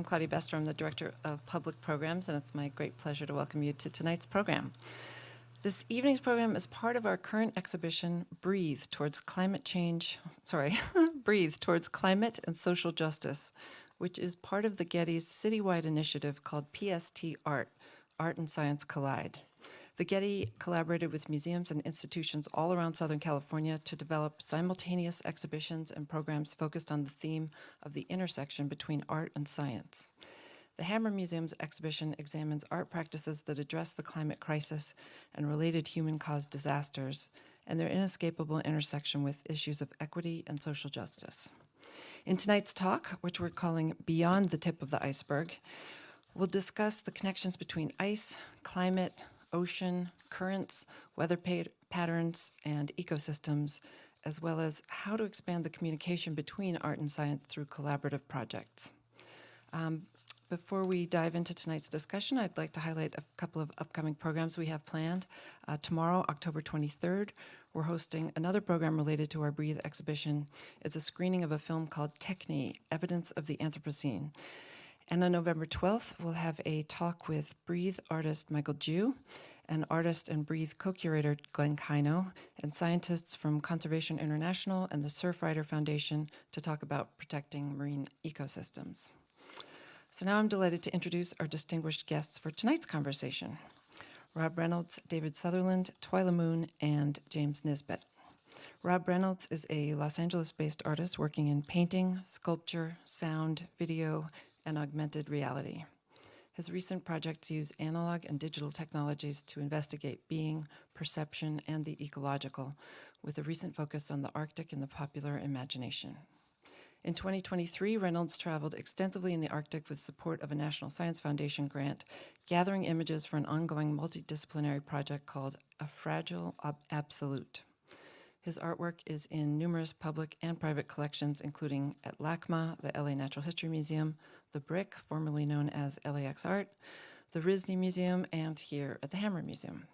I'm Claudia Bester. I'm the Director of Public Programs, and it's my great pleasure to welcome you to tonight's program. This evening's program is part of our current exhibition, Breathe Towards Climate and Social Justice, which is part of the Getty's citywide initiative called PST Art, Art and Science Collide. The Getty collaborated with museums and institutions all around Southern California to develop simultaneous exhibitions and programs focused on the theme of the intersection between art and science. The Hammer Museum's exhibition examines art practices that address the climate crisis and related human-caused disasters, and their inescapable intersection with issues of equity and social justice. In tonight's talk, which we're calling Beyond the Tip of the Iceberg, we'll discuss the connections between ice, climate, ocean, currents, weather patterns, and ecosystems, as well as how to expand the communication between art and science through collaborative projects. Before we dive into tonight's discussion, I'd like to highlight a couple of upcoming programs we have planned. Tomorrow, October 23rd, we're hosting another program related to our Breathe exhibition. It's a screening of a film called Techne, Evidence of the Anthropocene. And on November 12th, we'll have a talk with Breathe artist Michael Jew, and artist and Breathe co-curator Glenn Kino, and scientists from Conservation International and the Surfrider Foundation to talk about protecting marine ecosystems. So now I'm delighted to introduce our distinguished guests for tonight's conversation: Rob Reynolds, David Sutherland, Twila Moon, and James Nisbet. Rob Reynolds is a Los Angeles-based artist working in painting, sculpture, sound, video, and augmented reality. His recent projects use analog and digital technologies to investigate being, perception, and the ecological, with a recent focus on the Arctic and the popular imagination. In 2023, Reynolds traveled extensively in the Arctic with support of a National Science Foundation grant, gathering images for an ongoing multidisciplinary project called A Fragile Absolute. His artwork is in numerous public and private collections, including at LACMA, the LA Natural History Museum, the Brick, formerly known as LAX Art, the RISD Museum, and here at the Hammer Museum.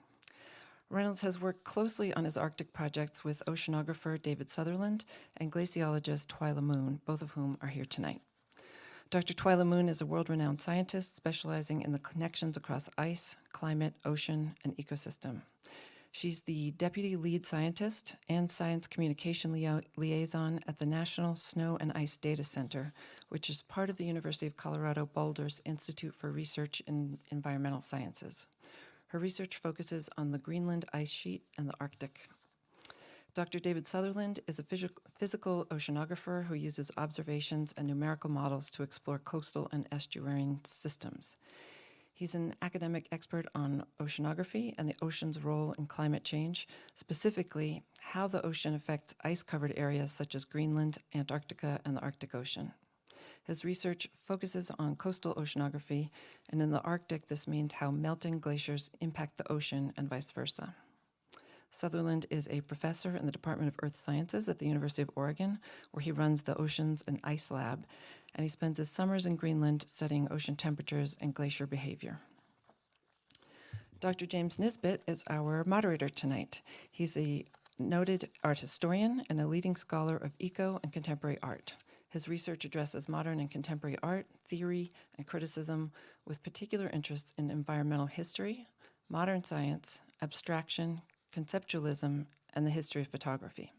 Reynolds has worked closely on his Arctic projects with oceanographer David Sutherland and glaciologist Twila Moon, both of whom are here tonight. Dr. Twila Moon is a world-renowned scientist specializing in the connections across ice, climate, ocean, and ecosystem. She's the deputy lead scientist and science communication liaison at the National Snow and Ice Data Center, which is part of the University of Colorado Boulder's Institute for Research in Environmental Sciences. Her research focuses on the Greenland ice sheet and the Arctic. Dr. David Sutherland is a physical oceanographer who uses observations and numerical models to explore coastal and estuarine systems. He's an academic expert on oceanography and the ocean's role in climate change, specifically how the ocean affects ice-covered areas such as Greenland, Antarctica, and the Arctic Ocean. His research focuses on coastal oceanography, and in the Arctic, this means how melting glaciers impact the ocean and vice versa. Sutherland is a professor in the Department of Earth Sciences at the University of Oregon, where he runs the Oceans and Ice Lab, and he spends his summers in Greenland studying ocean temperatures and glacier behavior. Dr. James Nisbet is our moderator tonight. He's a noted art historian and a leading scholar of eco and contemporary art. His research addresses modern and contemporary art, theory, and criticism, with particular interests in environmental history, modern science, abstraction, conceptualism, and the history of photography.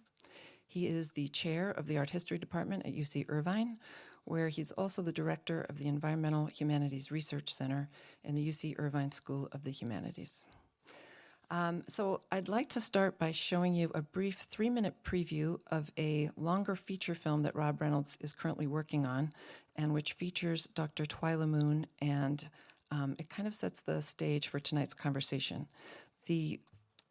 He is the chair of the Art History Department at UC Irvine, where he's also the director of the Environmental Humanities Research Center in the UC Irvine School of the Humanities. So I'd like to start by showing you a brief 3-minute preview of a longer feature film that Rob Reynolds is currently working on, and which features Dr. Twila Moon, and it kind of sets the stage for tonight's conversation. The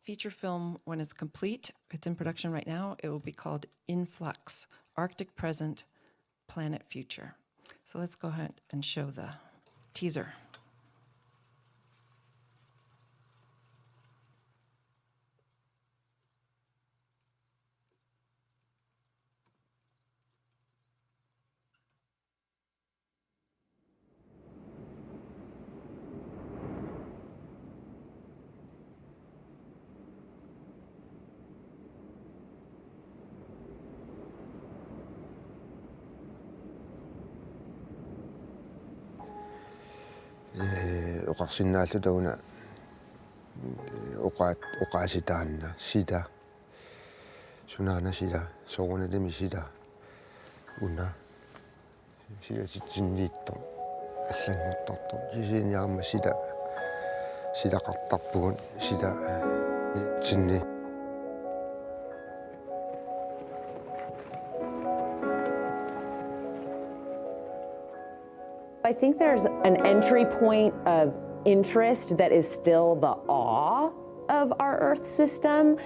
feature film, when it's complete, it's in production right now, it will be called In Flux, Arctic Present, Planet Future. So let's go ahead and show the teaser. Oqarsinnaallу taguna oqaasitaanna sida sunaana sida soorunalimi sida una sida sitsinniitto аллангортарто сисиниарма сила силақартарпугун сила тинни. I think there's an entry point of interest that is still the awe of our Earth system.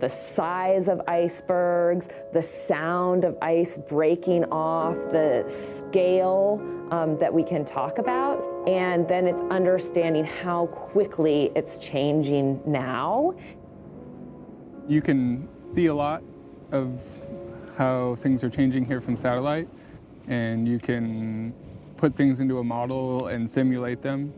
The size of icebergs, the sound of ice breaking off, the scale that we can talk about. And then it's understanding how quickly it's changing now. You can see a lot of how things are changing here from satellite, and you can put things into a model and simulate them,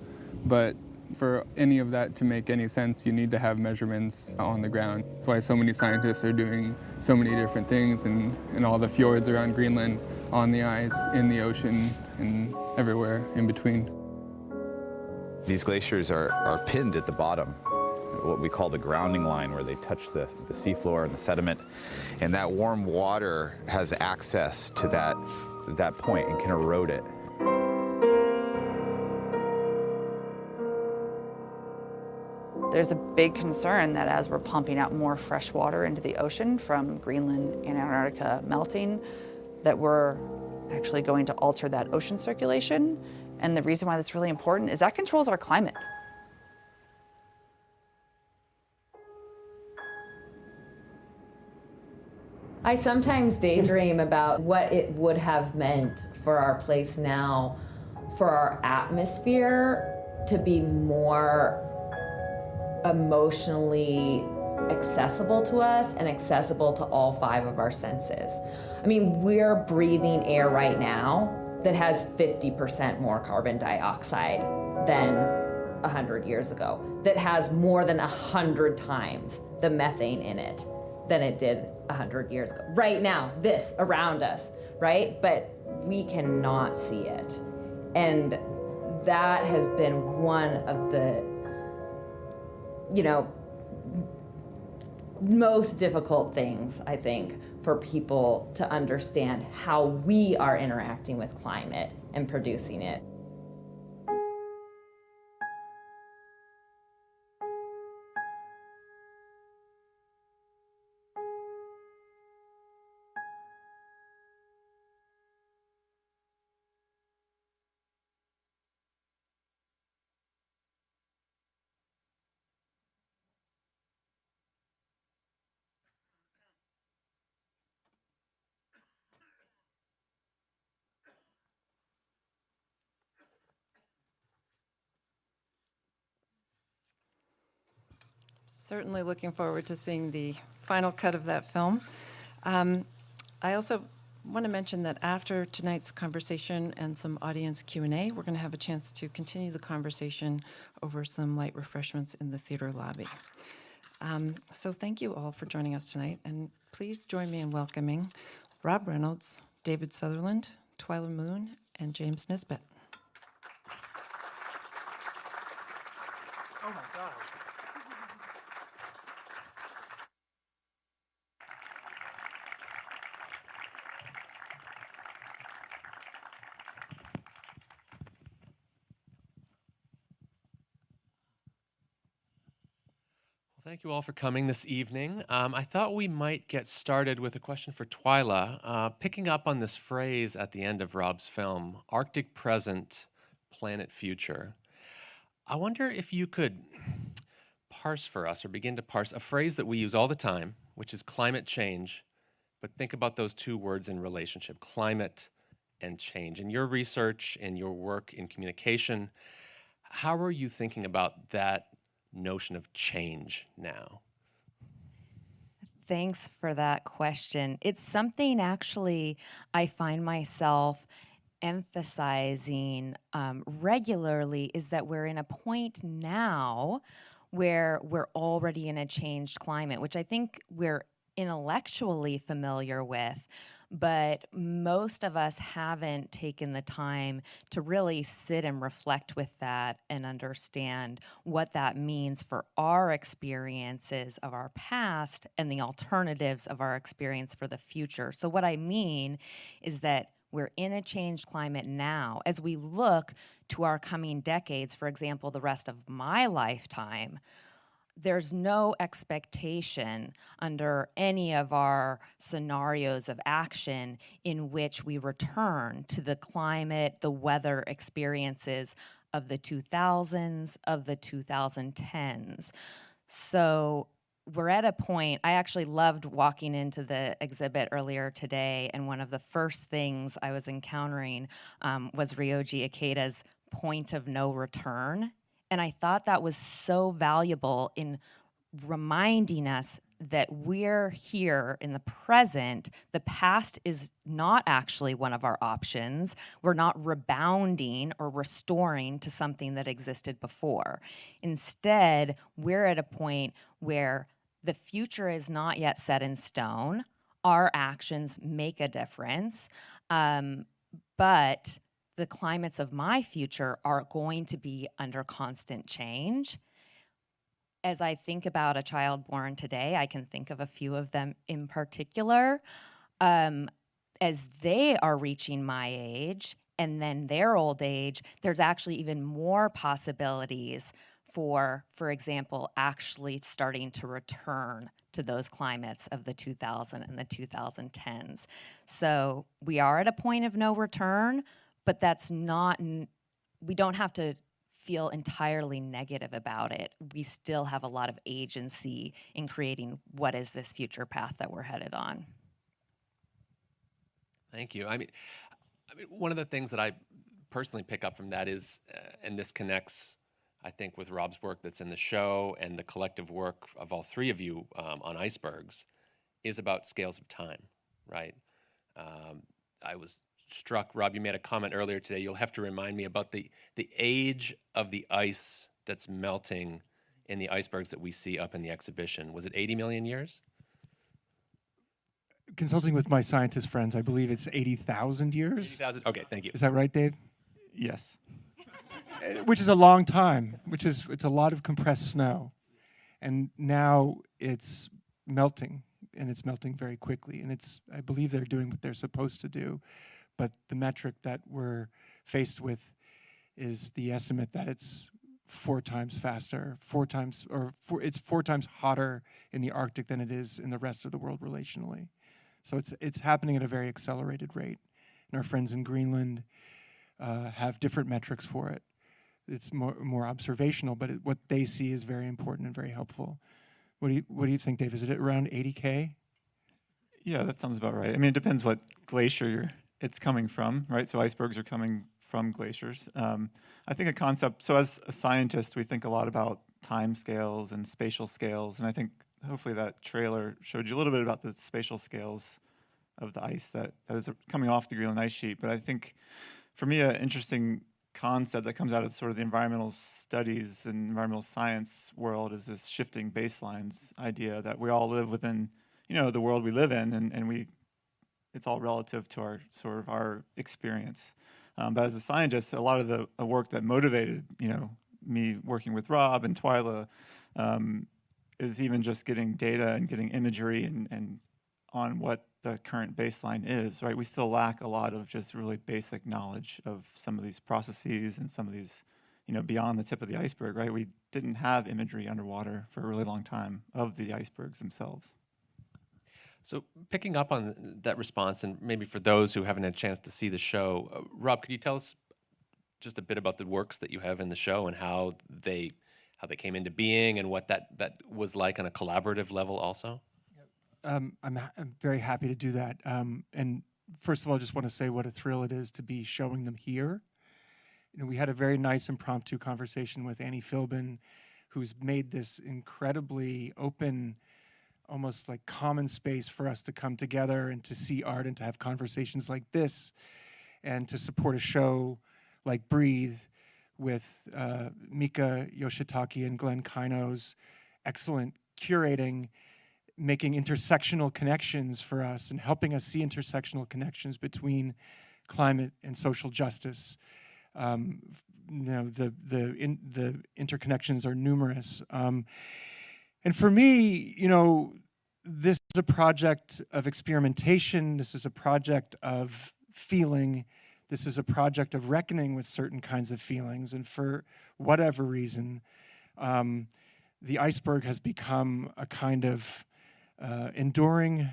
but for any of that to make any sense, you need to have measurements on the ground. That's why so many scientists are doing so many different things in all the fjords around Greenland, on the ice, in the ocean, and everywhere in between. These glaciers are pinned at the bottom, what we call the grounding line, where they touch the seafloor and the sediment, and that warm water has access to that point and can erode it. There's a big concern that as we're pumping out more fresh water into the ocean from Greenland and Antarctica melting, that we're actually going to alter that ocean circulation. And the reason why that's really important is that controls our climate. I sometimes daydream about what it would have meant for our place now, for our atmosphere to be more emotionally accessible to us and accessible to all 5 of our senses. I mean, we're breathing air right now that has 50% more carbon dioxide than 100 years ago, that has more than 100 times the methane in it than it did 100 years ago. Right now, this around us, right? But we cannot see it. And that has been one of the most difficult things, I think, for people to understand how we are interacting with climate and producing it. Certainly looking forward to seeing the final cut of that film. I also want to mention that after tonight's conversation and some audience Q&A, we're going to have a chance to continue the conversation over some light refreshments in the theater lobby. So thank you all for joining us tonight, and please join me in welcoming Rob Reynolds, David Sutherland, Twila Moon, and James Nisbet. Oh my God. Thank you all for coming this evening. I thought we might get started with a question for Twila, picking up on this phrase at the end of Rob's film, Arctic present, planet future. I wonder if you could parse for us, or begin to parse, a phrase that we use all the time, which is climate change, but think about those 2 words in relationship, climate and change. In your research, in your work in communication, how are you thinking about that notion of change now? Thanks for that question. It's something actually I find myself emphasizing regularly, is that we're in a point now where we're already in a changed climate, which I think we're intellectually familiar with, but most of us haven't taken the time to really sit and reflect with that and understand what that means for our experiences of our past and the alternatives of our experience for the future. So what I mean is that we're in a changed climate now. As we look to our coming decades, for example, the rest of my lifetime, there's no expectation under any of our scenarios of action in which we return to the climate, the weather experiences of the 2000s, of the 2010s. So we're at a point, I actually loved walking into the exhibit earlier today, and one of the first things I was encountering was Ryoji Ikeda's point of no return. And I thought that was so valuable in reminding us that we're here in the present. The past is not actually one of our options. We're not rebounding or restoring to something that existed before. Instead, we're at a point where the future is not yet set in stone. Our actions make a difference, but the climates of my future are going to be under constant change. As I think about a child born today, I can think of a few of them in particular. As they are reaching my age and then their old age, there's actually even more possibilities for example, actually starting to return to those climates of the 2000 and the 2010s. So we are at a point of no return, but that's not, we don't have to feel entirely negative about it. We still have a lot of agency in creating what is this future path that we're headed on. Thank you. I mean, one of the things that I personally pick up from that is, and this connects, I think, with Rob's work that's in the show and the collective work of all three of you on icebergs, is about scales of time, right? I was struck, Rob, you made a comment earlier today, you'll have to remind me about the age of the ice that's melting in the icebergs that we see up in the exhibition. Was it 80 million years? Consulting with my scientist friends, I believe it's 80,000 years. 80,000, okay, thank you. Is that right, Dave? Yes. Which is a long time, it's a lot of compressed snow. And now it's melting, and it's melting very quickly. And I believe they're doing what they're supposed to do. But the metric that we're faced with is the estimate that it's 4 times faster, it's 4 times hotter in the Arctic than it is in the rest of the world relationally. So it's happening at a very accelerated rate. And our friends in Greenland have different metrics for it. It's more observational, but what they see is very important and very helpful. What do you think, Dave? Is it around 80K? Yeah, that sounds about right. I mean, it depends what glacier it's coming from, right? So icebergs are coming from glaciers. I think a concept, so as a scientist, we think a lot about time scales and spatial scales, and I think hopefully that trailer showed you a little bit about the spatial scales of the ice that is coming off the Greenland ice sheet. But I think, for me, an interesting concept that comes out of sort of the environmental studies and environmental science world is this shifting baselines idea that we all live within, the world we live in, and it's all relative to our experience. But as a scientist, a lot of the work that motivated, me working with Rob and Twila is even just getting data and getting imagery and on what the current baseline is, right? We still lack a lot of just really basic knowledge of some of these processes and some of these, beyond the tip of the iceberg, right? We didn't have imagery underwater for a really long time of the icebergs themselves. So picking up on that response, and maybe for those who haven't had a chance to see the show, Rob, could you tell us just a bit about the works that you have in the show and how they came into being and what that was like on a collaborative level also? I'm very happy to do that. And first of all, I just want to say what a thrill it is to be showing them here. We had a very nice impromptu conversation with Annie Philbin, who's made this incredibly open, almost like common space for us to come together and to see art and to have conversations like this and to support a show like Breathe with Mika Yoshitake and Glenn Kino's excellent curating, making intersectional connections for us and helping us see intersectional connections between climate and social justice. The interconnections are numerous. And for me, this is a project of experimentation. This is a project of feeling. This is a project of reckoning with certain kinds of feelings. And for whatever reason, the iceberg has become a kind of enduring,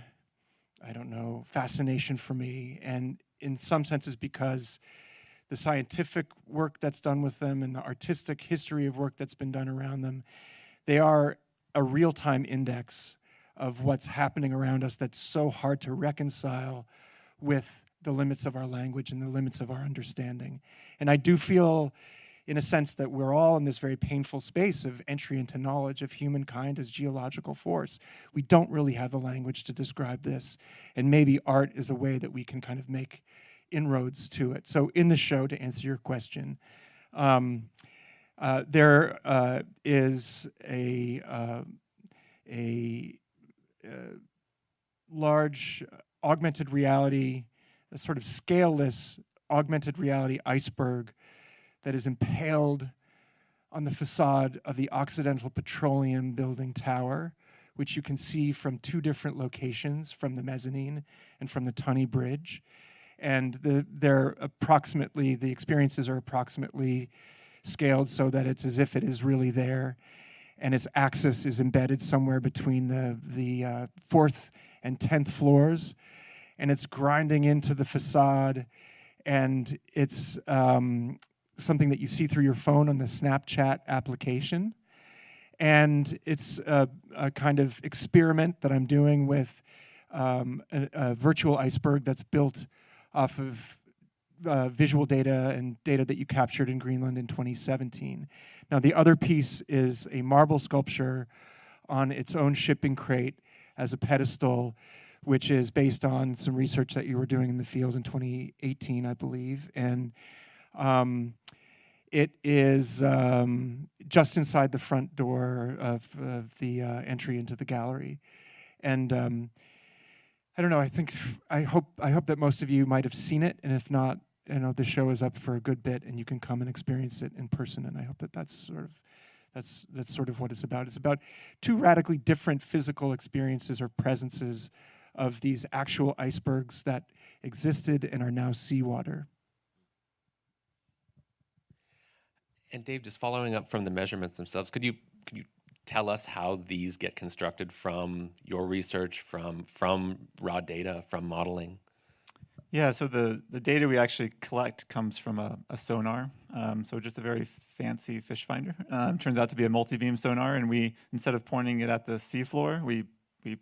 fascination for me. And in some senses because the scientific work that's done with them and the artistic history of work that's been done around them, they are a real-time index of what's happening around us that's so hard to reconcile with the limits of our language and the limits of our understanding. And I do feel, in a sense, that we're all in this very painful space of entry into knowledge of humankind as geological force. We don't really have the language to describe this, and maybe art is a way that we can kind of make inroads to it. So in the show, to answer your question, there is a large augmented reality, a sort of scaleless augmented reality iceberg that is impaled on the facade of the Occidental Petroleum Building Tower, which you can see from two different locations, from the mezzanine and from the Tunney Bridge. And the experiences are approximately scaled so that it's as if it is really there, and its axis is embedded somewhere between the 4th and 10th floors, and it's grinding into the facade, and it's something that you see through your phone on the Snapchat application. And it's a kind of experiment that I'm doing with a virtual iceberg that's built off of visual data and data that you captured in Greenland in 2017. Now, the other piece is a marble sculpture on its own shipping crate as a pedestal, which is based on some research that you were doing in the field in 2018, I believe. And it is just inside the front door of the entry into the gallery. And I don't know, I hope that most of you might have seen it, and if not, the show is up for a good bit and you can come and experience it in person, and I hope that's sort of what it's about. It's about two radically different physical experiences or presences of these actual icebergs that existed and are now seawater. And Dave, just following up from the measurements themselves, could you tell us how these get constructed from your research, from raw data, from modeling? Yeah, so the data we actually collect comes from a sonar, so just a very fancy fish finder. Turns out to be a multi-beam sonar, and we, instead of pointing it at the seafloor, we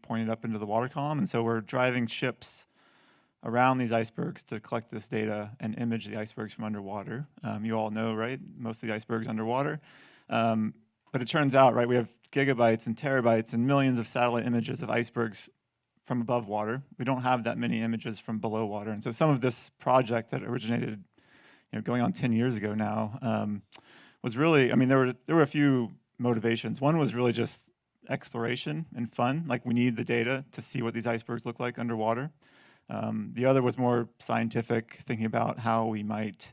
point it up into the water column, and so we're driving ships around these icebergs to collect this data and image the icebergs from underwater. You all know, right? Most of the icebergs underwater. But it turns out, right, we have gigabytes and terabytes and millions of satellite images of icebergs from above water. We don't have that many images from below water. And so some of this project that originated, going on 10 years ago now, was really, there were a few motivations. One was really just exploration and fun. Like, we need the data to see what these icebergs look like underwater. The other was more scientific, thinking about how we might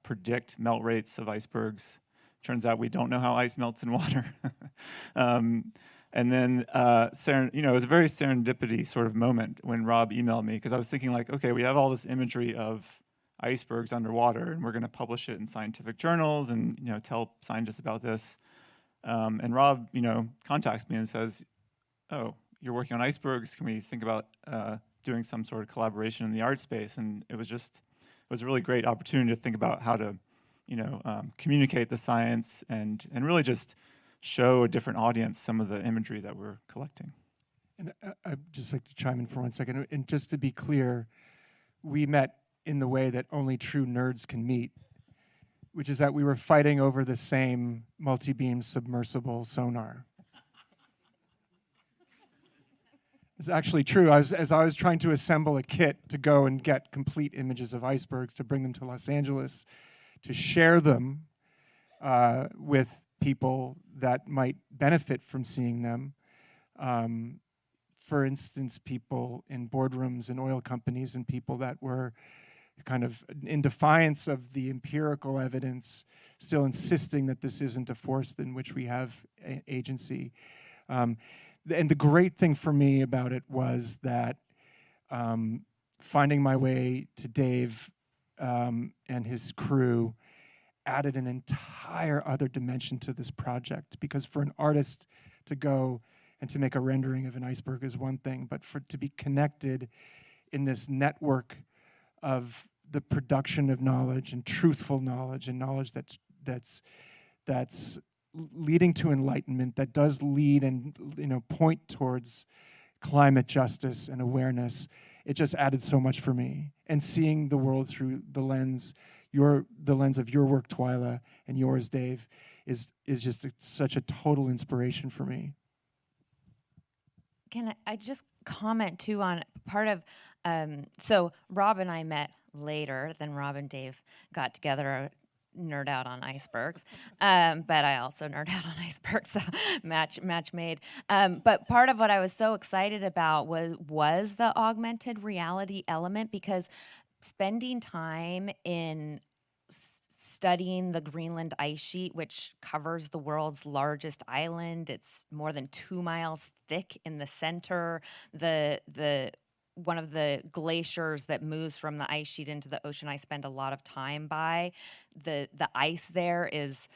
predict melt rates of icebergs. Turns out we don't know how ice melts in water. And then, it was a very serendipity sort of moment when Rob emailed me, because I was thinking, like, okay, we have all this imagery of icebergs underwater, and we're going to publish it in scientific journals and tell scientists about this. And Rob, contacts me and says, "Oh, you're working on icebergs. Can we think about doing some sort of collaboration in the art space?" And it was a really great opportunity to think about how to communicate the science and really just show a different audience some of the imagery that we're collecting. And I'd just like to chime in for 1 second. And just to be clear, we met in the way that only true nerds can meet, which is that we were fighting over the same multi-beam submersible sonar. It's actually true. As I was trying to assemble a kit to go and get complete images of icebergs to bring them to Los Angeles, to share them with people that might benefit from seeing them, for instance, people in boardrooms in oil companies and people that were kind of in defiance of the empirical evidence, still insisting that this isn't a force in which we have agency. And the great thing for me about it was that finding my way to Dave and his crew added an entire other dimension to this project, because for an artist to go and to make a rendering of an iceberg is one thing, but for to be connected in this network of the production of knowledge and truthful knowledge and knowledge that's leading to enlightenment, that does lead and point towards climate justice and awareness, it just added so much for me. And seeing the world through the lens of your work, Twila, and yours, Dave, is just such a total inspiration for me. Can I just comment too on part of, so Rob and I met later, then Rob and Dave got together, nerd out on icebergs, but I also nerd out on icebergs, so match made. But part of what I was so excited about was the augmented reality element, because spending time in studying the Greenland ice sheet, which covers the world's largest island. It's more than 2 miles thick in the center. One of the glaciers that moves from the ice sheet into the ocean, I spend a lot of time by. The ice there is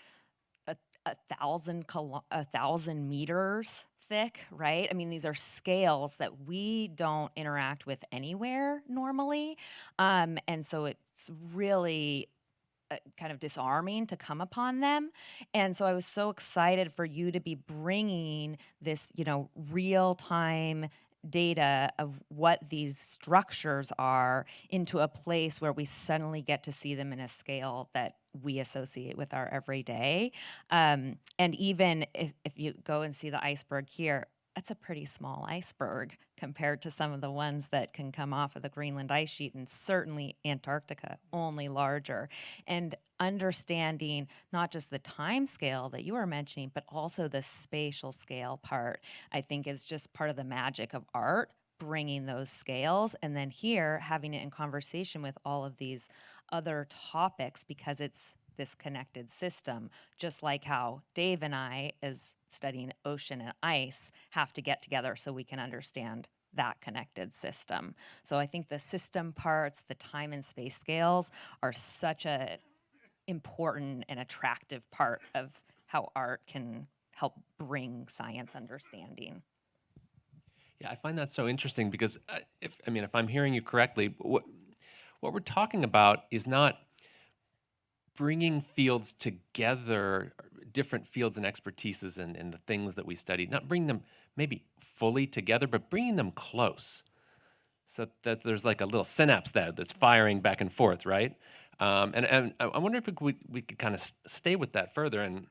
a 1,000 meters thick, right? I mean, these are scales that we don't interact with anywhere normally. And so it's really kind of disarming to come upon them. And so I was so excited for you to be bringing this, real-time data of what these structures are into a place where we suddenly get to see them in a scale that we associate with our everyday. And even if you go and see the iceberg here, that's a pretty small iceberg compared to some of the ones that can come off of the Greenland ice sheet, and certainly Antarctica, only larger. And understanding not just the time scale that you were mentioning, but also the spatial scale part, I think is just part of the magic of art, bringing those scales, and then here having it in conversation with all of these other topics, because it's this connected system, just like how Dave and I, as studying ocean and ice, have to get together so we can understand that connected system. So I think the system parts, the time and space scales are such a important and attractive part of how art can help bring science understanding. Yeah, I find that so interesting because if I'm hearing you correctly, what we're talking about is not bringing fields together, different fields and expertises and the things that we study, not bringing them maybe fully together, but bringing them close so that there's like a little synapse there that's firing back and forth, right? And I wonder if we could kind of stay with that further and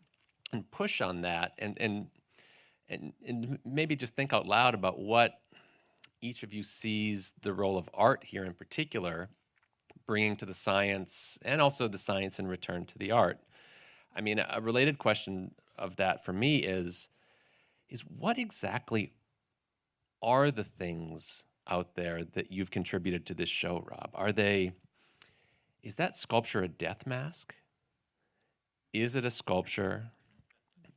push on that and maybe just think out loud about what each of you sees the role of art here in particular bringing to the science, and also the science in return to the art. I mean, a related question of that for me is what exactly are the things out there that you've contributed to this show, Rob? Is that sculpture a death mask? Is it a sculpture?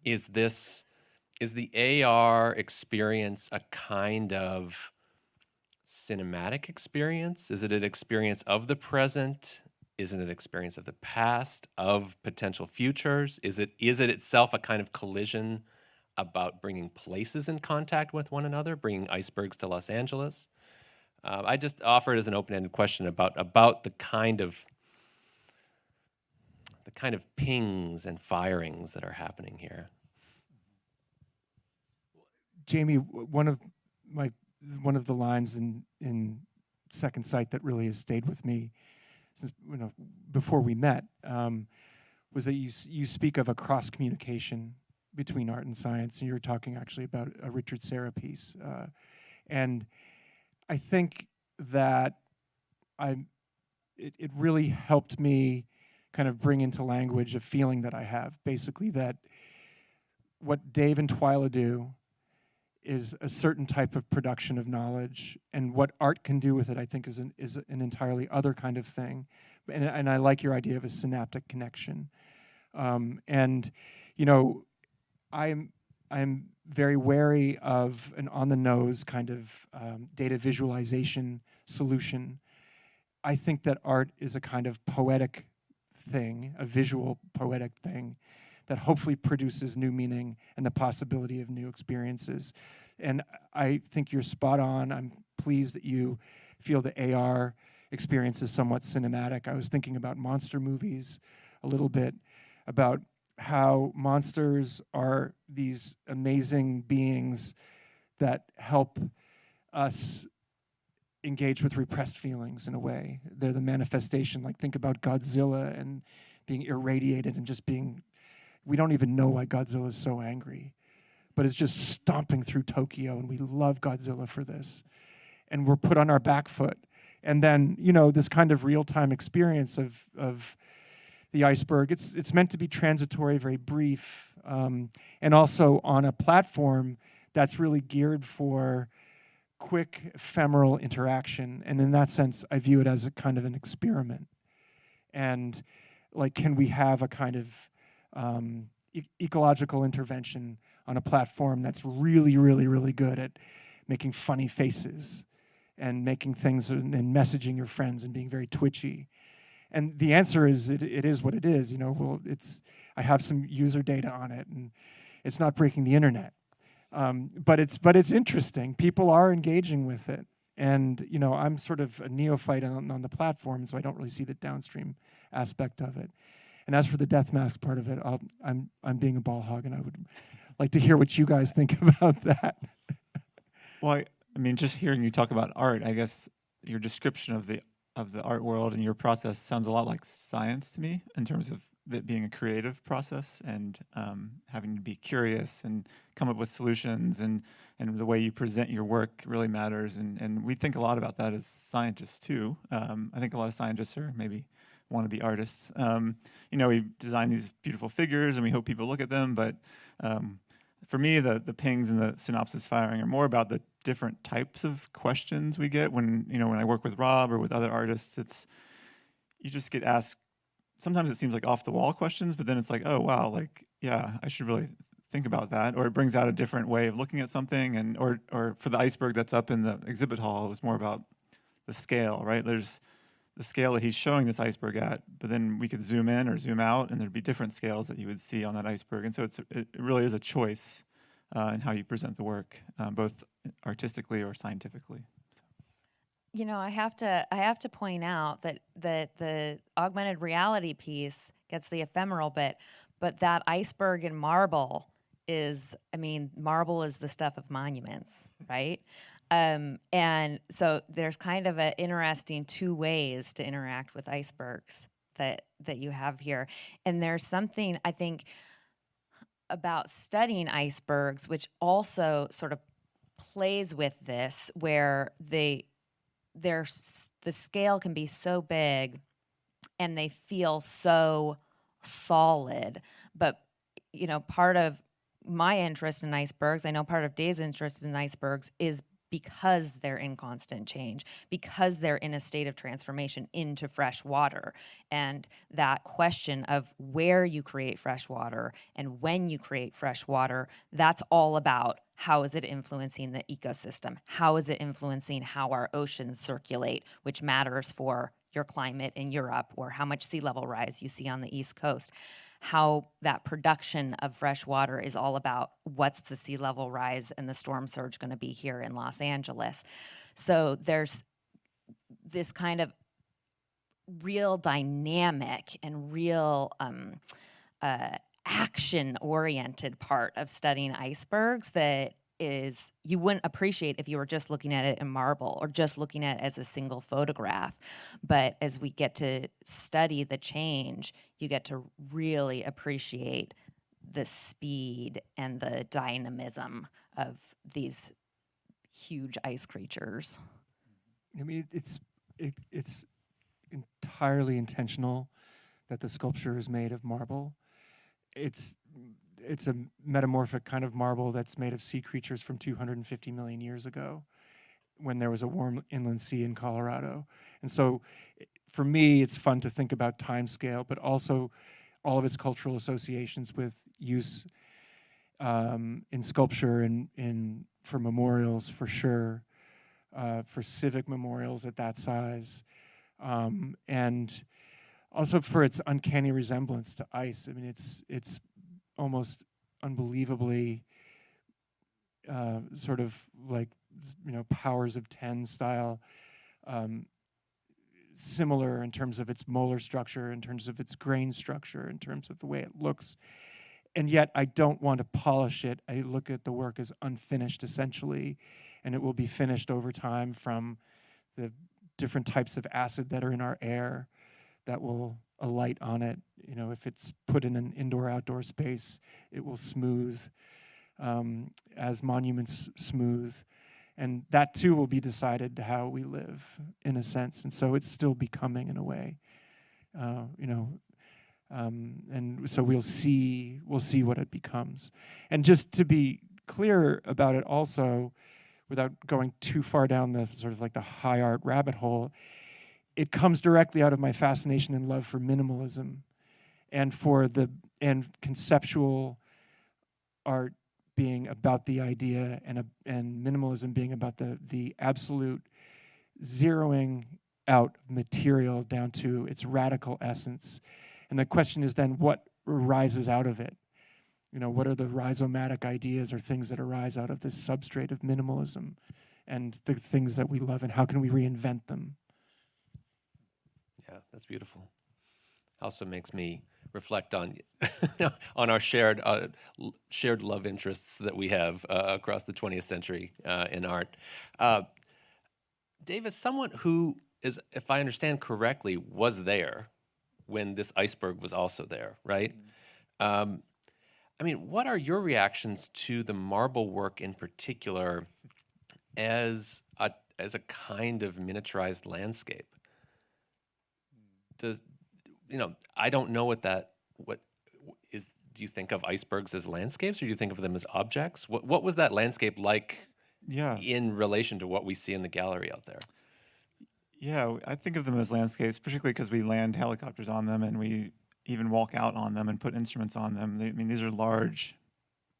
Is the AR experience a kind of cinematic experience? Is it an experience of the present? Is it an experience of the past, of potential futures? Is it itself a kind of collision about bringing places in contact with one another, bringing icebergs to Los Angeles? I just offer it as an open-ended question about the kind of pings and firings that are happening here. Jamie, one of the lines in Second Sight that really has stayed with me since before we met was that you speak of a cross communication between art and science, and you're talking actually about a Richard Serra piece, and I think that it really helped me kind of bring into language a feeling that I have, basically that what Dave and Twila do is a certain type of production of knowledge, and what art can do with it, I think, is an entirely other kind of thing. And I like your idea of a synaptic connection. And you know, I'm very wary of an on-the-nose kind of data visualization solution. I think that art is a kind of poetic thing, a visual poetic thing, that hopefully produces new meaning and the possibility of new experiences. And I think you're spot on. I'm pleased that you feel the AR experience is somewhat cinematic. I was thinking about monster movies a little bit, about how monsters are these amazing beings that help us engage with repressed feelings in a way. They're the manifestation, like think about Godzilla and being irradiated and just being, we don't even know why Godzilla is so angry, but it's just stomping through Tokyo, and we love Godzilla for this. And we're put on our back foot. And then, you know, this kind of real-time experience of the iceberg, it's meant to be transitory, very brief, and also on a platform that's really geared for quick, ephemeral interaction. And in that sense, I view it as a kind of an experiment. And like, can we have a kind of ecological intervention on a platform that's really, really, really good at making funny faces and making things and messaging your friends and being very twitchy? And the answer is, it is what it is. You know, well, I have some user data on it, and it's not breaking the internet. But it's interesting. People are engaging with it, and you know, I'm sort of a neophyte on the platform, so I don't really see the downstream aspect of it. And as for the death mask part of it, I'm being a ball hog, and I would like to hear what you guys think about that. Well, I mean, just hearing you talk about art, I guess your description of the art world and your process sounds a lot like science to me, in terms of it being a creative process and having to be curious and come up with solutions, and the way you present your work really matters. And we think a lot about that as scientists too. I think a lot of scientists are maybe want to be artists. You know, we design these beautiful figures and we hope people look at them, but for me, the pings and the synopsis firing are more about the different types of questions we get when I work with Rob or with other artists. You just get asked, sometimes it seems like off the wall questions, but then it's like, oh wow, like, yeah, I should really think about that. Or it brings out a different way of looking at something. And or for the iceberg that's up in the exhibit hall, it was more about the scale, right? There's the scale that he's showing this iceberg at, but then we could zoom in or zoom out, and there'd be different scales that you would see on that iceberg. And so it really is a choice in how you present the work, both artistically or scientifically. You know, I have to point out that the augmented reality piece gets the ephemeral bit, but that iceberg in marble is, I mean, marble is the stuff of monuments, right? And so there's kind of an interesting two ways to interact with icebergs that you have here. And there's something, I think, about studying icebergs, which also sort of plays with this, where the scale can be so big and they feel so solid. But, you know, part of my interest in icebergs, I know part of Dave's interest in icebergs, is because they're in constant change, because they're in a state of transformation into fresh water. And that question of where you create fresh water and when you create fresh water, that's all about how is it influencing the ecosystem? How is it influencing how our oceans circulate, which matters for your climate in Europe, or how much sea level rise you see on the East Coast. How that production of fresh water is all about what's the sea level rise and the storm surge going to be here in Los Angeles. So there's this kind of real dynamic and real action-oriented part of studying icebergs that is you wouldn't appreciate if you were just looking at it in marble or just looking at it as a single photograph. But as we get to study the change, you get to really appreciate the speed and the dynamism of these huge ice creatures. I mean, it's entirely intentional that the sculpture is made of marble. It's it's a metamorphic kind of marble that's made of sea creatures from 250 million years ago, when there was a warm inland sea in Colorado. And so for me, it's fun to think about time scale, but also all of its cultural associations with use in sculpture and for memorials, for sure, for civic memorials at that size, and also for its uncanny resemblance to ice. I mean, it's almost unbelievably sort of like, powers of 10 style, similar in terms of its molar structure, in terms of its grain structure, in terms of the way it looks. And yet I don't want to polish it. I look at the work as unfinished, essentially, and it will be finished over time from the different types of acid that are in our air that will alight on it. If it's put in an indoor-outdoor space, it will smooth as monuments smooth. And that too will be decided how we live, in a sense. And so it's still becoming, in a way, and so we'll see what it becomes. And just to be clear about it, also, without going too far down the sort of like the high art rabbit hole, it comes directly out of my fascination and love for minimalism, and and conceptual art being about the idea, and minimalism being about the absolute zeroing out material down to its radical essence. And the question is then, what arises out of it? What are the rhizomatic ideas or things that arise out of this substrate of minimalism and the things that we love, and how can we reinvent them? Yeah, that's beautiful. Also makes me reflect on on our shared love interests that we have across the 20th century in art. Dave, as someone who is, if I understand correctly, was there when this iceberg was also there, right? I mean, what are your reactions to the marble work in particular as a kind of miniaturized landscape? I don't know what is. Do you think of icebergs as landscapes, or do you think of them as objects? What was that landscape like? Yeah. In relation to what we see in the gallery out there? Yeah, I think of them as landscapes, particularly because we land helicopters on them and we even walk out on them and put instruments on them. These are large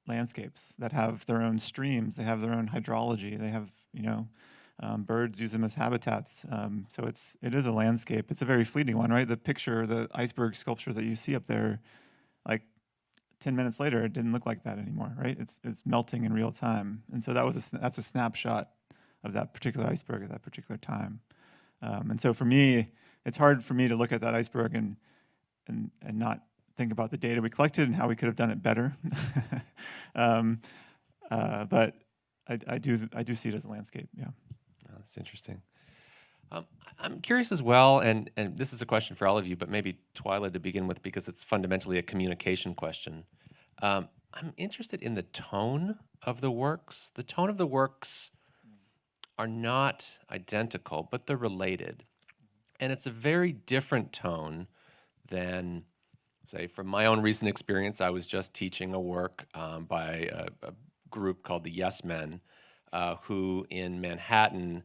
landscapes that have their own streams. They have their own hydrology. They have, birds use them as habitats. So it is a landscape. It's a very fleeting one, right? The iceberg sculpture that you see up there, like 10 minutes later, it didn't look like that anymore, right? It's melting in real time. And so that's a snapshot of that particular iceberg at that particular time. And so for me, it's hard for me to look at that iceberg and not think about the data we collected and how we could have done it better. But I do see it as a landscape. Yeah. Oh, that's interesting. I'm curious as well, and this is a question for all of you, but maybe Twila to begin with, because it's fundamentally a communication question. I'm interested in the tone of the works. The tone of the works are not identical, but they're related. And it's a very different tone than, say, from my own recent experience. I was just teaching a work by a group called the Yes Men, who in Manhattan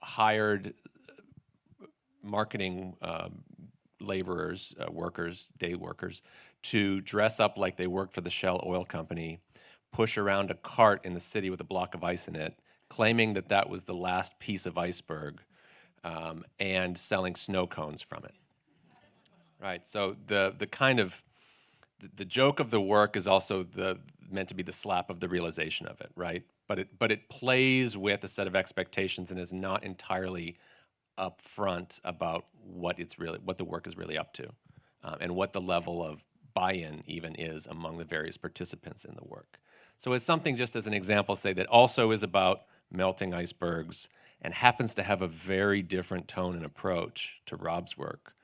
hired marketing laborers, workers, day workers, to dress up like they worked for the Shell Oil Company, push around a cart in the city with a block of ice in it, claiming that that was the last piece of iceberg, and selling snow cones from it. Right. So the kind of the joke of the work is also meant to be the slap of the realization of it, right? But it plays with a set of expectations and is not entirely upfront about what the work is really up to, and what the level of buy-in even is among the various participants in the work. So it's something, just as an example, say, that also is about melting icebergs and happens to have a very different tone and approach to Rob's work.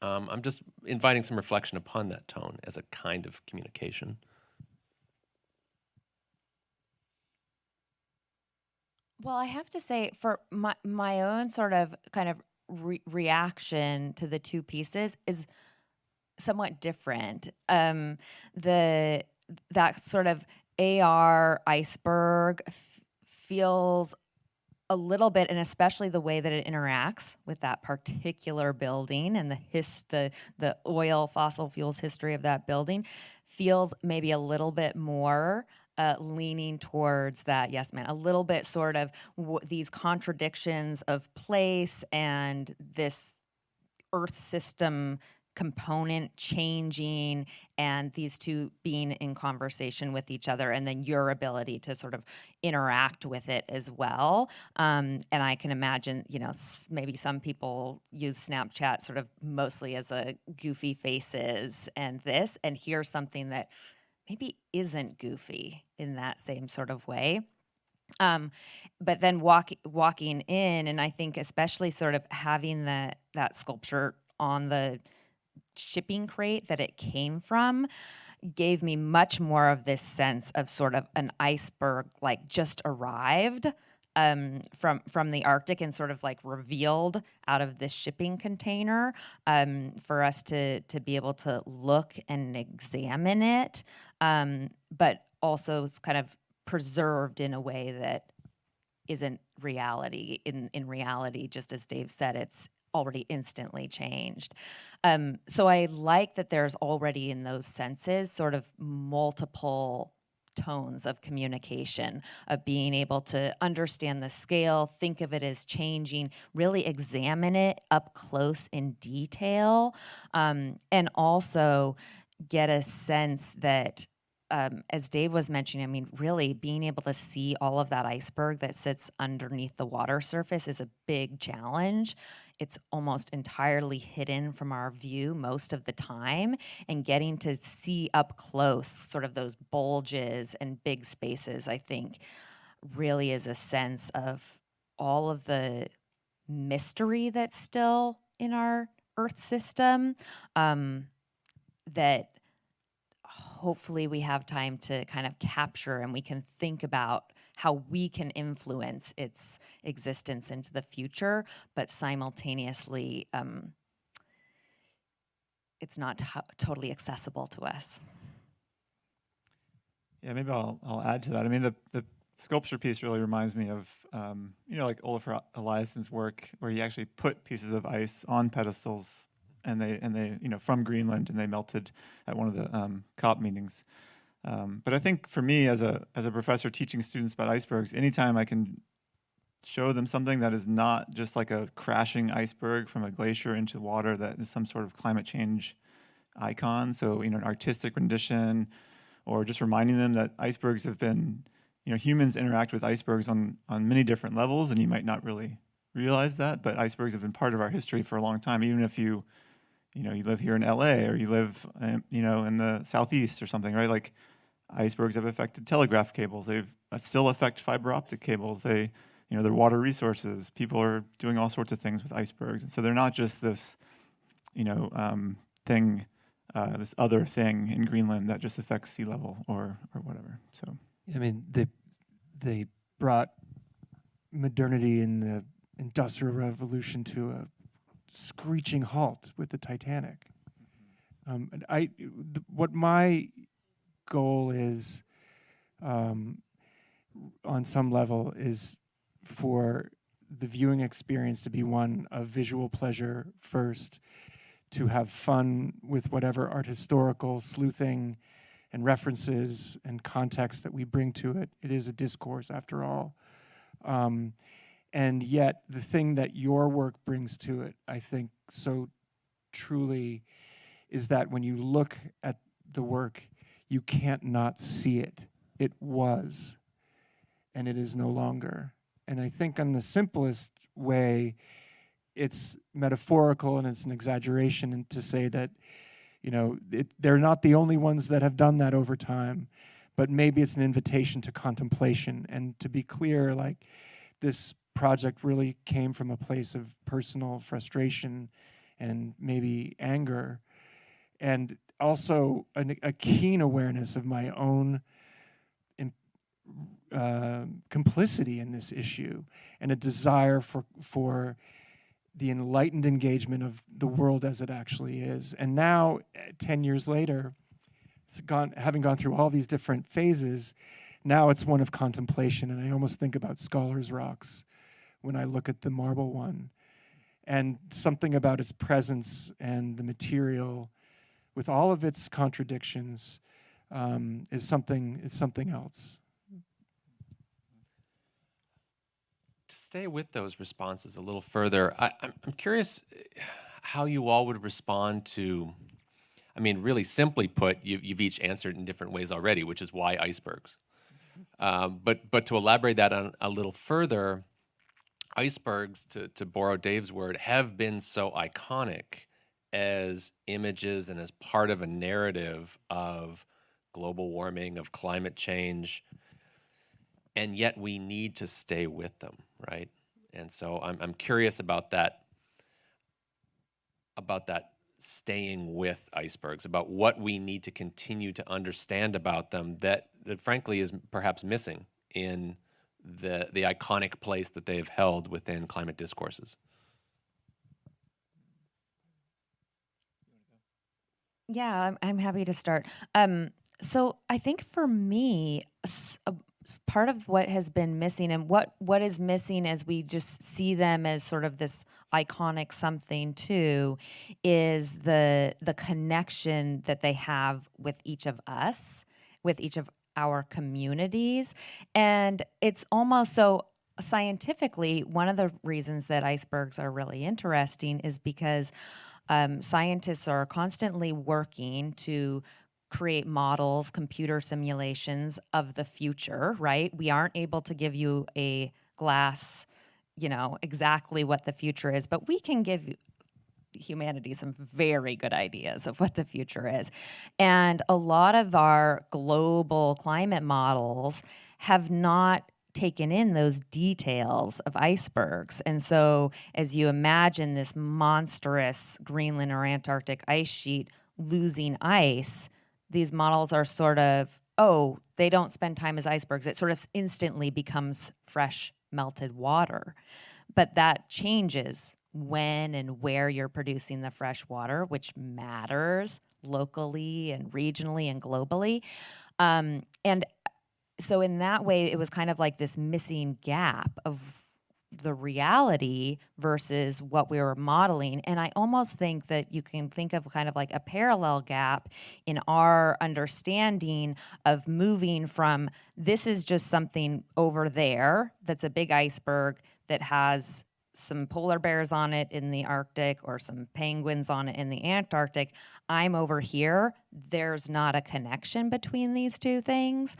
I'm just inviting some reflection upon that tone as a kind of communication. Well, I have to say, for my own sort of kind of reaction to the two pieces is somewhat different. That sort of AR iceberg feels a little bit, and especially the way that it interacts with that particular building and the oil fossil fuels history of that building, feels maybe a little bit more leaning towards that, yes, man, a little bit sort of these contradictions of place and this Earth system component changing, and these two being in conversation with each other, and then your ability to sort of interact with it as well. And I can imagine, maybe some people use Snapchat sort of mostly as a goofy faces and here's something that maybe isn't goofy in that same sort of way. But then walking in, and I think especially sort of having that sculpture on the shipping crate that it came from gave me much more of this sense of sort of an iceberg like just arrived from the Arctic and sort of like revealed out of this shipping container for us to be able to look and examine it, but also kind of preserved in a way that isn't reality. In reality, just as Dave said, it's already instantly changed. So I like that there's already in those senses sort of multiple tones of communication, of being able to understand the scale, think of it as changing, really examine it up close in detail, and also get a sense that as Dave was mentioning, I mean, really being able to see all of that iceberg that sits underneath the water surface is a big challenge. It's almost entirely hidden from our view most of the time, and getting to see up close sort of those bulges and big spaces, I think, really is a sense of all of the mystery that's still in our Earth system, that hopefully we have time to kind of capture, and we can think about how we can influence its existence into the future, but simultaneously it's not totally accessible to us. Yeah, maybe I'll add to that. I mean, the sculpture piece really reminds me of like Olafur Eliasson's work, where he actually put pieces of ice on pedestals, and they from Greenland, and they melted at one of the COP meetings. But I think for me, as a professor teaching students about icebergs, anytime I can show them something that is not just like a crashing iceberg from a glacier into water, that is some sort of climate change icon, so an artistic rendition, or just reminding them that icebergs have been, humans interact with icebergs on many different levels, and you might not really realize that, but icebergs have been part of our history for a long time, even if you live here in LA, or you live, in the Southeast or something, right? Like, icebergs have affected telegraph cables. They still affect fiber optic cables. They're water resources. People are doing all sorts of things with icebergs, and so they're not just this, thing, this other thing in Greenland that just affects sea level or whatever. So, I mean, they brought modernity in the Industrial Revolution to a screeching halt with the Titanic. And what my goal is, on some level, is for the viewing experience to be one of visual pleasure first, to have fun with whatever art historical sleuthing and references and context that we bring to it. It is a discourse, after all. And yet, the thing that your work brings to it, I think, so truly, is that when you look at the work, you can't not see it. It was, and it is no longer. And I think on the simplest way, it's metaphorical and it's an exaggeration, and to say that, they're not the only ones that have done that over time, but maybe it's an invitation to contemplation. And to be clear, like, this project really came from a place of personal frustration and maybe anger, and also a keen awareness of my own complicity in this issue, and a desire for the enlightened engagement of the world as it actually is. And now, 10 years later, having gone through all these different phases, now it's one of contemplation. And I almost think about Scholars Rocks when I look at the marble one. And something about its presence and the material, with all of its contradictions, is something else. To stay with those responses a little further, I'm curious how you all would respond to, I mean, really simply put, you've each answered in different ways already, which is why icebergs. But to elaborate that on a little further, icebergs, to borrow Dave's word, have been so iconic as images and as part of a narrative of global warming, of climate change, and yet we need to stay with them, right? And so I'm curious about that staying with icebergs, about what we need to continue to understand about them that frankly is perhaps missing in the iconic place that they've held within climate discourses. Yeah, I'm happy to start. So I think for me, part of what has been missing, and what is missing as we just see them as sort of this iconic something too, is the connection that they have with each of us, with each of our communities. And it's almost so scientifically, one of the reasons that icebergs are really interesting is because scientists are constantly working to create models, computer simulations of the future, right? We aren't able to give you a glass, exactly what the future is, but we can give humanity some very good ideas of what the future is. And a lot of our global climate models have not taken in those details of icebergs. And so as you imagine this monstrous Greenland or Antarctic ice sheet losing ice, these models are sort of, oh, they don't spend time as icebergs. It sort of instantly becomes fresh melted water. But that changes when and where you're producing the fresh water, which matters locally and regionally and globally. And so in that way, it was kind of like this missing gap of the reality versus what we were modeling. And I almost think that you can think of kind of like a parallel gap in our understanding of moving from this is just something over there that's a big iceberg that has some polar bears on it in the Arctic or some penguins on it in the Antarctic. I'm over here. There's not a connection between these two things.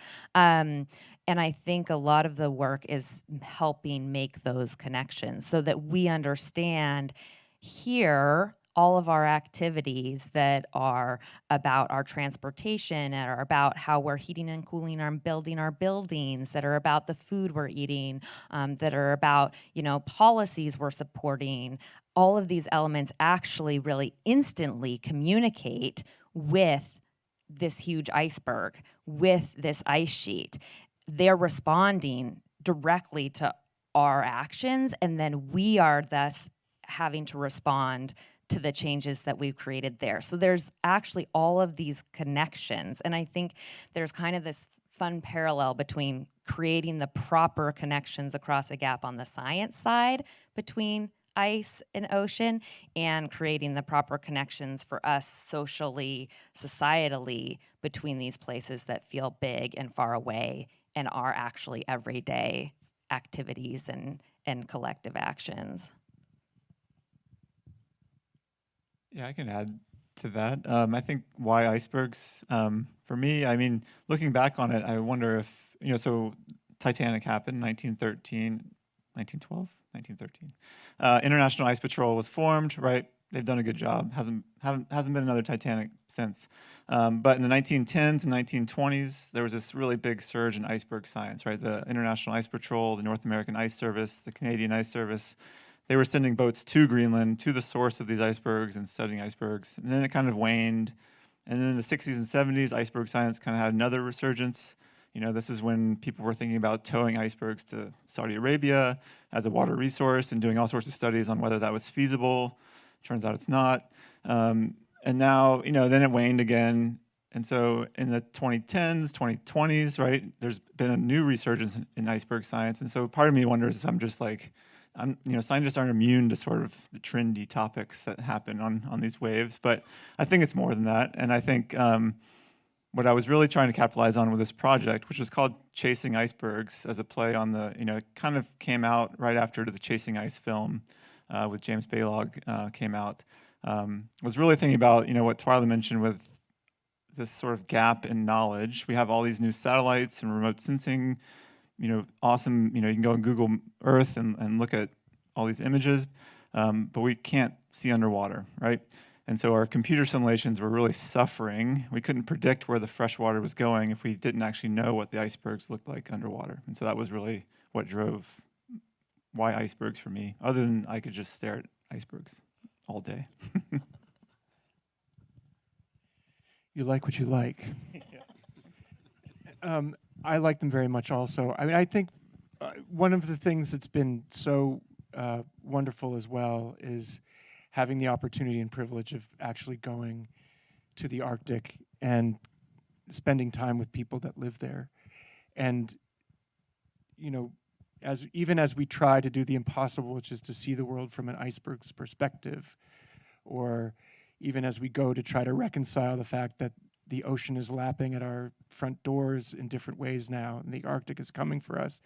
And I think a lot of the work is helping make those connections so that we understand here all of our activities that are about our transportation and are about how we're heating and cooling and building our buildings, that are about the food we're eating, that are about, policies we're supporting. All of these elements actually really instantly communicate with this huge iceberg, with this ice sheet. They're responding directly to our actions, and then we are thus having to respond to the changes that we've created there. So there's actually all of these connections, and I think there's kind of this fun parallel between creating the proper connections across a gap on the science side between ice and ocean, and creating the proper connections for us socially, societally, between these places that feel big and far away and are actually everyday activities and collective actions. Yeah, I can add to that. I think why icebergs, for me, I mean, looking back on it, I wonder if, so Titanic happened, 1912? 1913. International Ice Patrol was formed, right? They've done a good job. Hasn't been another Titanic since. But in the 1910s and 1920s, there was this really big surge in iceberg science, right? The International Ice Patrol, the North American Ice Service, the Canadian Ice Service, they were sending boats to Greenland, to the source of these icebergs and studying icebergs. And then it kind of waned. And then in the 60s and 70s, iceberg science kind of had another resurgence. This is when people were thinking about towing icebergs to Saudi Arabia as a water resource and doing all sorts of studies on whether that was feasible. Turns out it's not. And now, then it waned again. And so in the 2010s, 2020s, right, there's been a new resurgence in iceberg science. And so part of me wonders if I'm just like, scientists aren't immune to sort of the trendy topics that happen on these waves, but I think it's more than that. And I think what I was really trying to capitalize on with this project, which was called Chasing Icebergs, as a play on it kind of came out right after the Chasing Ice film with James Baylog came out, was really thinking about, what Twila mentioned with this sort of gap in knowledge. We have all these new satellites and remote sensing, awesome, you can go on Google Earth and look at all these images, but we can't see underwater, right? And so our computer simulations were really suffering. We couldn't predict where the fresh water was going if we didn't actually know what the icebergs looked like underwater. And so that was really what drove why icebergs for me, other than I could just stare at icebergs all day. You like what you like. I like them very much also. I mean, I think one of the things that's been so wonderful as well is having the opportunity and privilege of actually going to the Arctic and spending time with people that live there. And, even as we try to do the impossible, which is to see the world from an iceberg's perspective, or even as we go to try to reconcile the fact that the ocean is lapping at our front doors in different ways now, and the Arctic is coming for us,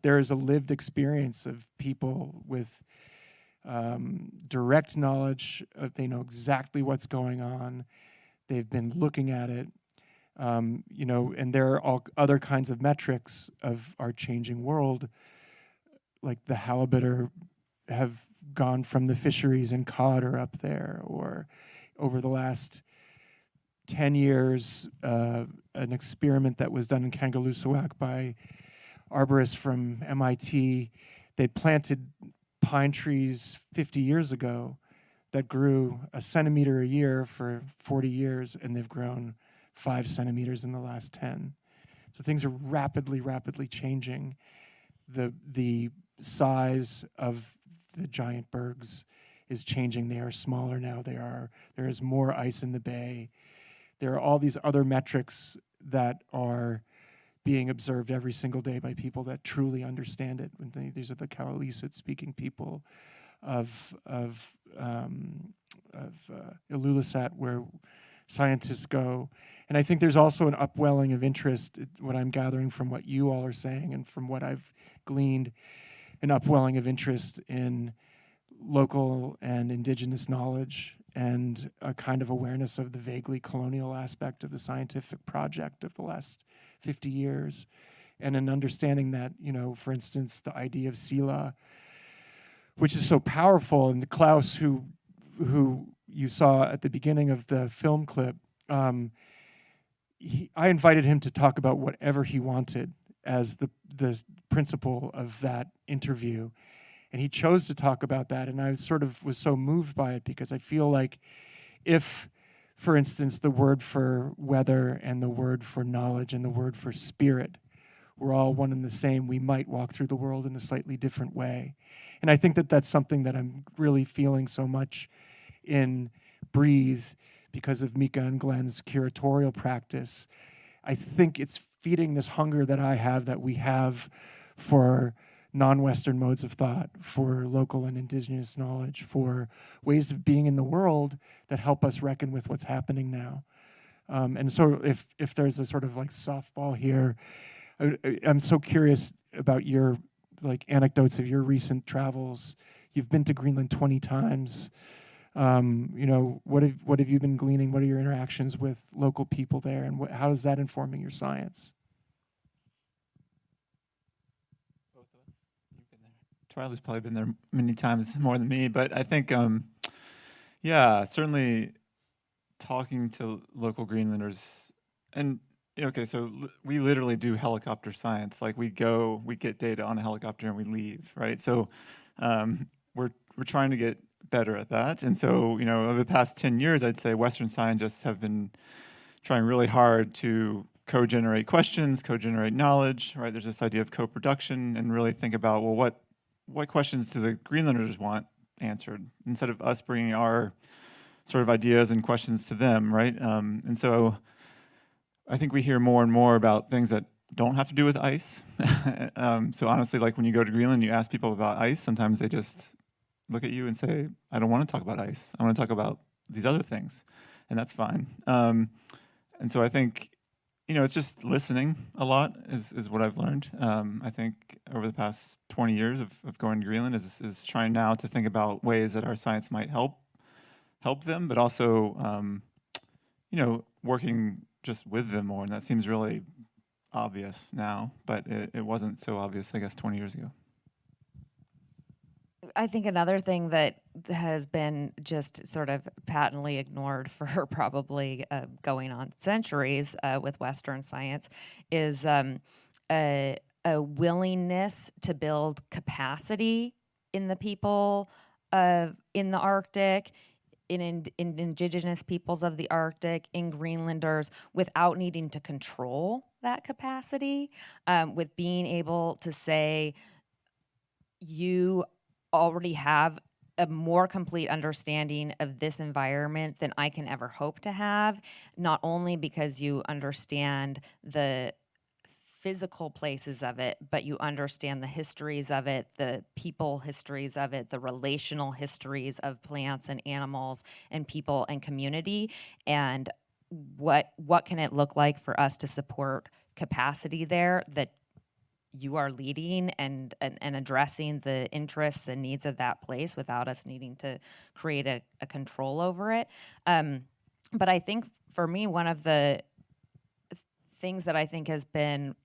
there is a lived experience of people with direct knowledge. They know exactly what's going on. They've been looking at it, and there are all other kinds of metrics of our changing world, like the halibut have gone from the fisheries and cod are up there, or over the last 10 years, an experiment that was done in Kangerlussuaq by arborists from MIT. They planted pine trees 50 years ago that grew a centimeter a year for 40 years, and they've grown 5 centimeters in the last 10. So things are rapidly, rapidly changing. The size of the giant bergs is changing. They are smaller now. There is more ice in the bay. There are all these other metrics that are being observed every single day by people that truly understand it. These are the Kalaallisut speaking people of Ilulissat, where scientists go. And I think there's also an upwelling of interest, what I'm gathering from what you all are saying and from what I've gleaned, an upwelling of interest in local and indigenous knowledge and a kind of awareness of the vaguely colonial aspect of the scientific project of the last 50 years, and an understanding that, for instance, the idea of Sila, which is so powerful, and Klaus, who you saw at the beginning of the film clip, I invited him to talk about whatever he wanted as the principle of that interview. And he chose to talk about that, and I was so moved by it, because I feel like if, for instance, the word for weather and the word for knowledge and the word for spirit were all one and the same, we might walk through the world in a slightly different way. And I think that that's something that I'm really feeling so much in Breathe because of Mika and Glenn's curatorial practice. I think it's feeding this hunger that I have, that we have for non-Western modes of thought, for local and indigenous knowledge, for ways of being in the world that help us reckon with what's happening now. And so if there's a sort of like softball here, I'm so curious about your anecdotes of your recent travels. You've been to Greenland 20 times. What have you been gleaning? What are your interactions with local people there, and how is that informing your science? Twila's probably been there many times more than me, but I think, certainly talking to local Greenlanders, and so we literally do helicopter science. Like we get data on a helicopter and we leave, right? So we're trying to get better at that. And so, over the past 10 years, I'd say Western scientists have been trying really hard to co-generate questions, co-generate knowledge, right? There's this idea of co-production, and really think about, well, what questions do the Greenlanders want answered, instead of us bringing our sort of ideas and questions to them, right? And so I think we hear more and more about things that don't have to do with ice. So honestly, like when you go to Greenland, you ask people about ice, sometimes they just look at you and say, I don't want to talk about ice. I want to talk about these other things. And that's fine. And so I think, it's just listening a lot is what I've learned. I think over the past 20 years of going to Greenland is trying now to think about ways that our science might help them, but also, working just with them more. And that seems really obvious now, but it wasn't so obvious, I guess, 20 years ago. I think another thing that has been just sort of patently ignored for probably going on centuries with Western science is a willingness to build capacity in the people in the Arctic, in indigenous peoples of the Arctic, in Greenlanders, without needing to control that capacity, with being able to say, you already have a more complete understanding of this environment than I can ever hope to have, not only because you understand the physical places of it, but you understand the histories of it, the people histories of it, the relational histories of plants and animals and people and community, and what can it look like for us to support capacity there that you are leading and addressing the interests and needs of that place without us needing to create a control over it. But I think for me, one of the things that I think has been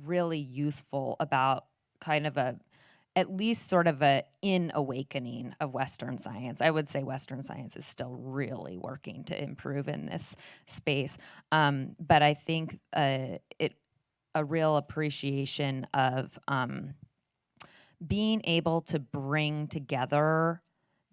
really useful about kind of at least sort of a awakening of Western science. I would say Western science is still really working to improve in this space. But I think a real appreciation of being able to bring together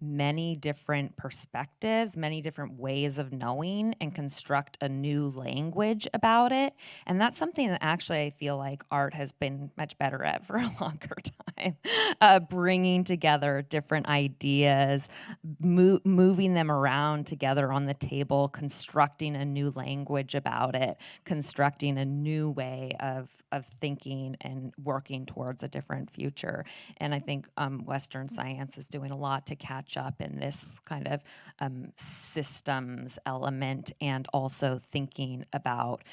many different perspectives, many different ways of knowing, and construct a new language about it. And that's something that actually I feel like art has been much better at for a longer time, bringing together different ideas, moving them around together on the table, constructing a new language about it, constructing a new way of thinking and working towards a different future. And I think Western science is doing a lot to catch up in this kind of systems element, and also thinking about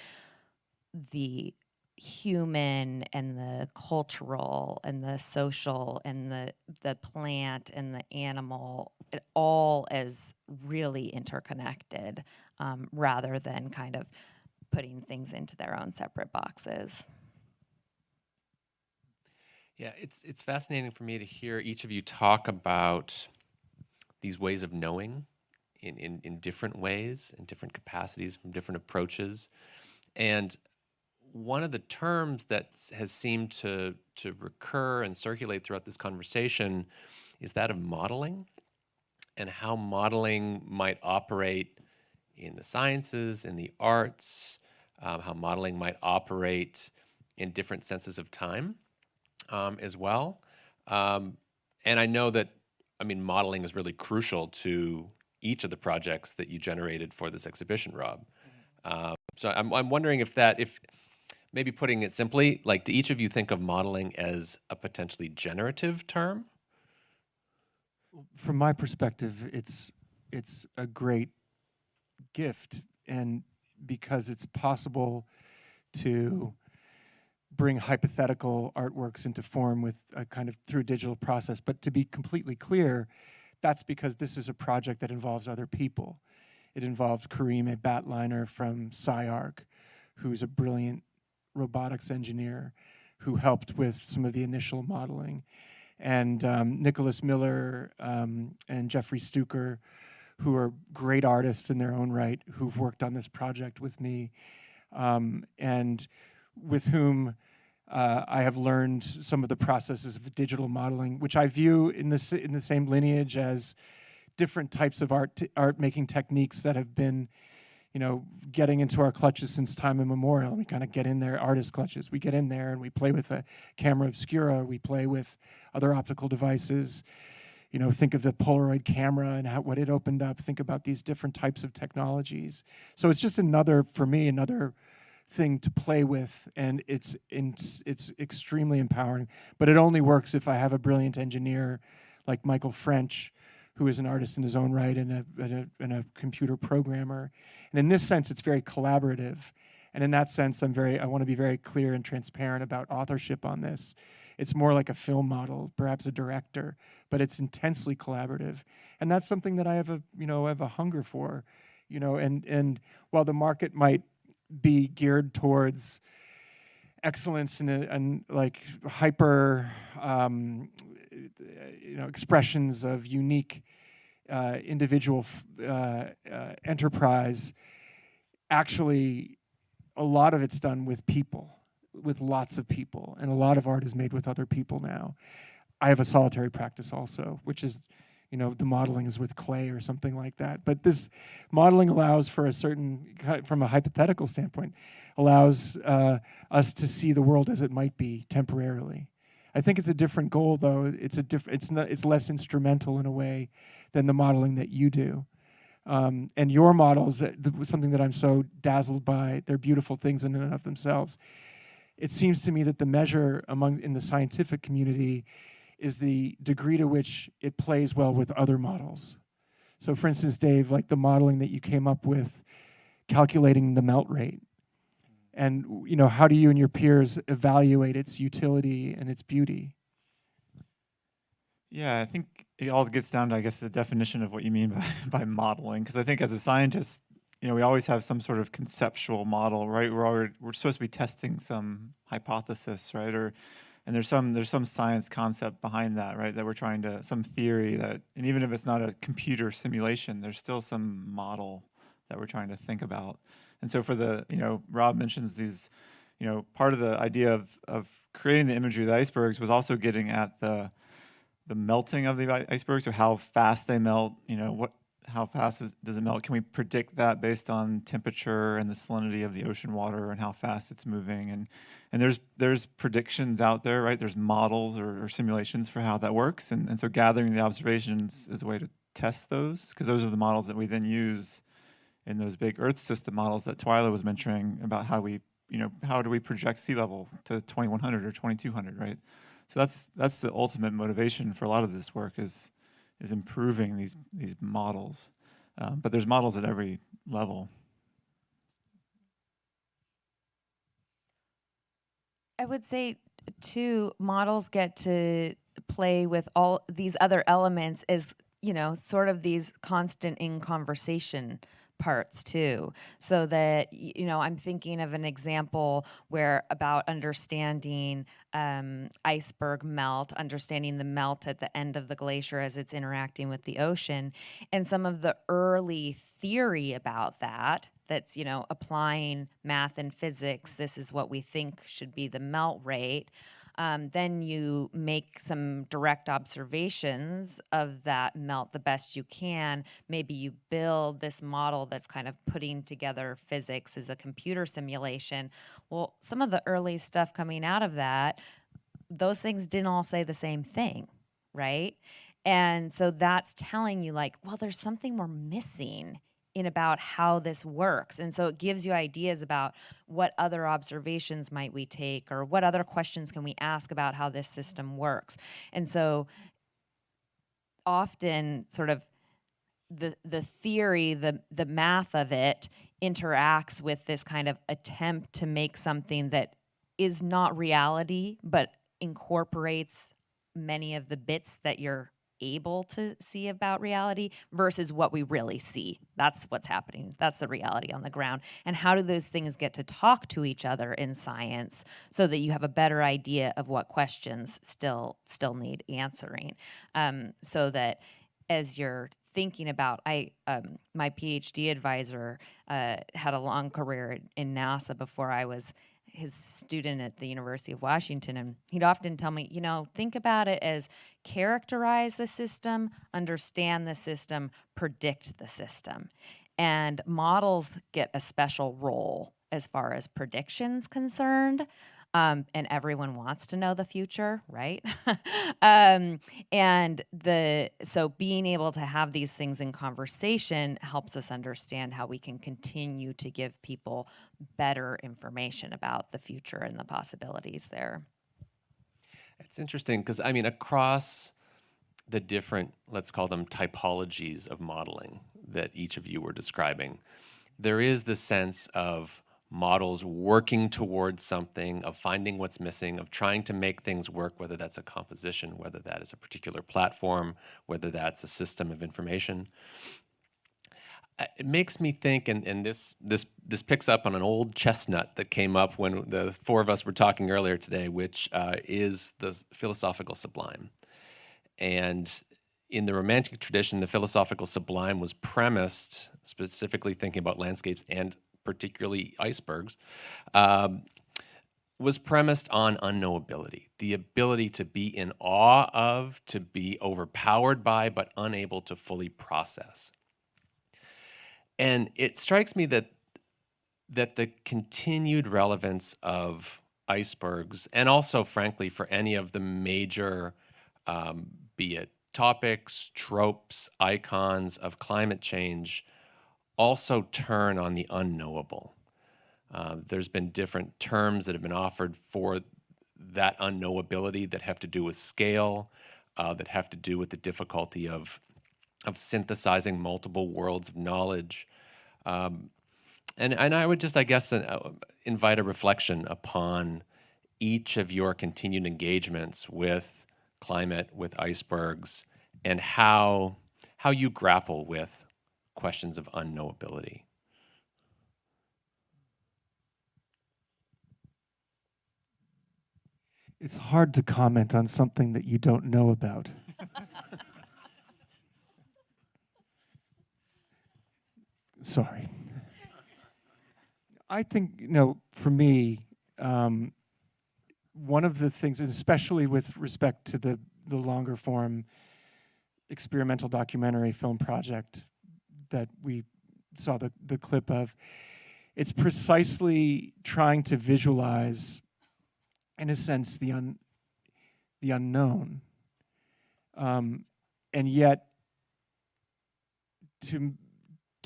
the human and the cultural and the social and the plant and the animal, it all as really interconnected, rather than kind of putting things into their own separate boxes. Yeah, it's fascinating for me to hear each of you talk about these ways of knowing in different ways, in different capacities, from different approaches. And one of the terms that has seemed to recur and circulate throughout this conversation is that of modeling, and how modeling might operate in the sciences, in the arts, how modeling might operate in different senses of time. As well. And I know that, modeling is really crucial to each of the projects that you generated for this exhibition, Rob. So I'm wondering if maybe putting it simply, like, do each of you think of modeling as a potentially generative term? From my perspective, it's a great gift, and because it's possible to bring hypothetical artworks into form with a kind of through a digital process. But to be completely clear, that's because this is a project that involves other people. It involved Kareem, a batliner from SciArc, who's a brilliant robotics engineer who helped with some of the initial modeling. And Nicholas Miller and Jeffrey Stuker, who are great artists in their own right, who've worked on this project with me, and with whom I have learned some of the processes of digital modeling, which I view in the same lineage as different types of art making techniques that have been, getting into our clutches since time immemorial. We kind of get in there, artist clutches. We get in there and we play with a camera obscura. We play with other optical devices. Think of the Polaroid camera and what it opened up. Think about these different types of technologies. So it's just another thing to play with, and it's extremely empowering. But it only works if I have a brilliant engineer like Michael French, who is an artist in his own right and a computer programmer. And in this sense, it's very collaborative. And in that sense, I want to be very clear and transparent about authorship on this. It's more like a film model, perhaps a director, but it's intensely collaborative. And that's something that I have a hunger for, and while the market might be geared towards excellence and like hyper expressions of unique individual enterprise, actually a lot of it's done with people, with lots of people, and a lot of art is made with other people now. I have a solitary practice also, which is, the modeling is with clay or something like that. But this modeling allows for from a hypothetical standpoint, allows us to see the world as it might be temporarily. I think it's a different goal, though. It's less instrumental in a way than the modeling that you do. And your models, something that I'm so dazzled by, they're beautiful things in and of themselves. It seems to me that the measure in the scientific community is the degree to which it plays well with other models. So for instance, Dave, like the modeling that you came up with, calculating the melt rate. And how do you and your peers evaluate its utility and its beauty? Yeah, I think it all gets down to, the definition of what you mean by modeling. Because I think as a scientist, we always have some sort of conceptual model, right? We're supposed to be testing some hypothesis, right? And there's some science concept behind that, right? That we're trying to, some theory that, and even if it's not a computer simulation, there's still some model that we're trying to think about. And so for Rob mentions these, part of the idea of creating the imagery of the icebergs was also getting at the melting of the icebergs, or how fast they melt, how fast does it melt? Can we predict that based on temperature and the salinity of the ocean water and how fast it's moving? And there's predictions out there, right? There's models or simulations for how that works. And so gathering the observations is a way to test those, because those are the models that we then use in those big Earth system models that Twila was mentioning about how do we project sea level to 2100 or 2200, right? So that's the ultimate motivation for a lot of this work is improving these models. But there's models at every level. I would say, too, models get to play with all these other elements as, sort of these constant in conversation parts too, so that I'm thinking of an example where about understanding iceberg melt, understanding the melt at the end of the glacier as it's interacting with the ocean, and some of the early theory about that's applying math and physics. This is what we think should be the melt rate. Then you make some direct observations of that melt the best you can. Maybe you build this model that's kind of putting together physics as a computer simulation. Well, some of the early stuff coming out of that, those things didn't all say the same thing, right? And so that's telling you there's something we're missing in about how this works. And so it gives you ideas about what other observations might we take, or what other questions can we ask about how this system works. And so often sort of the theory, the math of it interacts with this kind of attempt to make something that is not reality, but incorporates many of the bits that you're able to see about reality versus what we really see. That's what's happening. That's the reality on the ground. And how do those things get to talk to each other in science so that you have a better idea of what questions still need answering? So that as you're thinking about, my PhD advisor had a long career in NASA before I was his student at the University of Washington, and he'd often tell me, think about it as characterize the system, understand the system, predict the system. And models get a special role as far as predictions concerned. And everyone wants to know the future, right? So being able to have these things in conversation helps us understand how we can continue to give people better information about the future and the possibilities there. It's interesting because, I mean, across the different, let's call them typologies of modeling that each of you were describing, there is the sense of models working towards something, of finding what's missing, of trying to make things work, whether that's a composition, whether that is a particular platform, whether that's a system of information. It makes me think, and this picks up on an old chestnut that came up when the four of us were talking earlier today, which is the philosophical sublime. And in the Romantic tradition, the philosophical sublime was premised, specifically thinking about landscapes and particularly icebergs, was premised on unknowability, the ability to be in awe of, to be overpowered by, but unable to fully process. And it strikes me that the continued relevance of icebergs, and also, frankly, for any of the major, be it topics, tropes, icons of climate change, also turn on the unknowable. There's been different terms that have been offered for that unknowability that have to do with scale, that have to do with the difficulty of synthesizing multiple worlds of knowledge. And I would just, I guess, invite a reflection upon each of your continued engagements with climate, with icebergs, and how you grapple with questions of unknowability. It's hard to comment on something that you don't know about. Sorry. I think, for me, one of the things, and especially with respect to the longer form experimental documentary film project that we saw the clip of, it's precisely trying to visualize, in a sense, the unknown, and yet to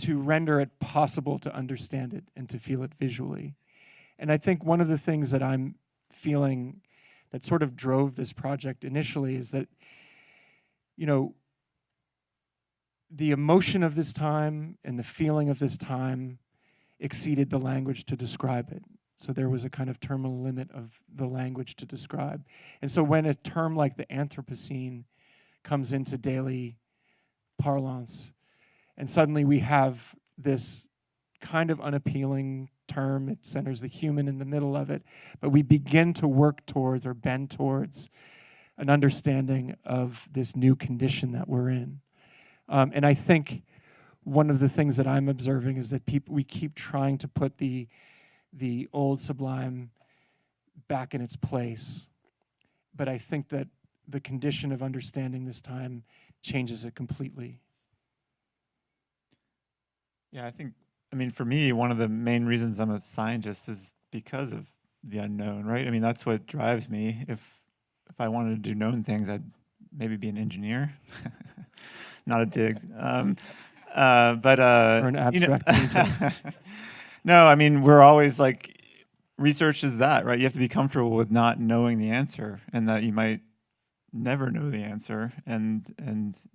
render it possible to understand it and to feel it visually. And I think one of the things that I'm feeling that sort of drove this project initially is that, the emotion of this time and the feeling of this time exceeded the language to describe it. So there was a kind of terminal limit of the language to describe. And so when a term like the Anthropocene comes into daily parlance, and suddenly we have this kind of unappealing term, it centers the human in the middle of it, but we begin to work towards or bend towards an understanding of this new condition that we're in. And I think one of the things that I'm observing is that we keep trying to put the old sublime back in its place. But I think that the condition of understanding this time changes it completely. Yeah, for me, one of the main reasons I'm a scientist is because of the unknown, right? I mean, that's what drives me. If I wanted to do known things, I'd maybe be an engineer. Not a dig. Or an abstract painter. No, I mean, we're always like, research is that, right? You have to be comfortable with not knowing the answer, and that you might never know the answer. And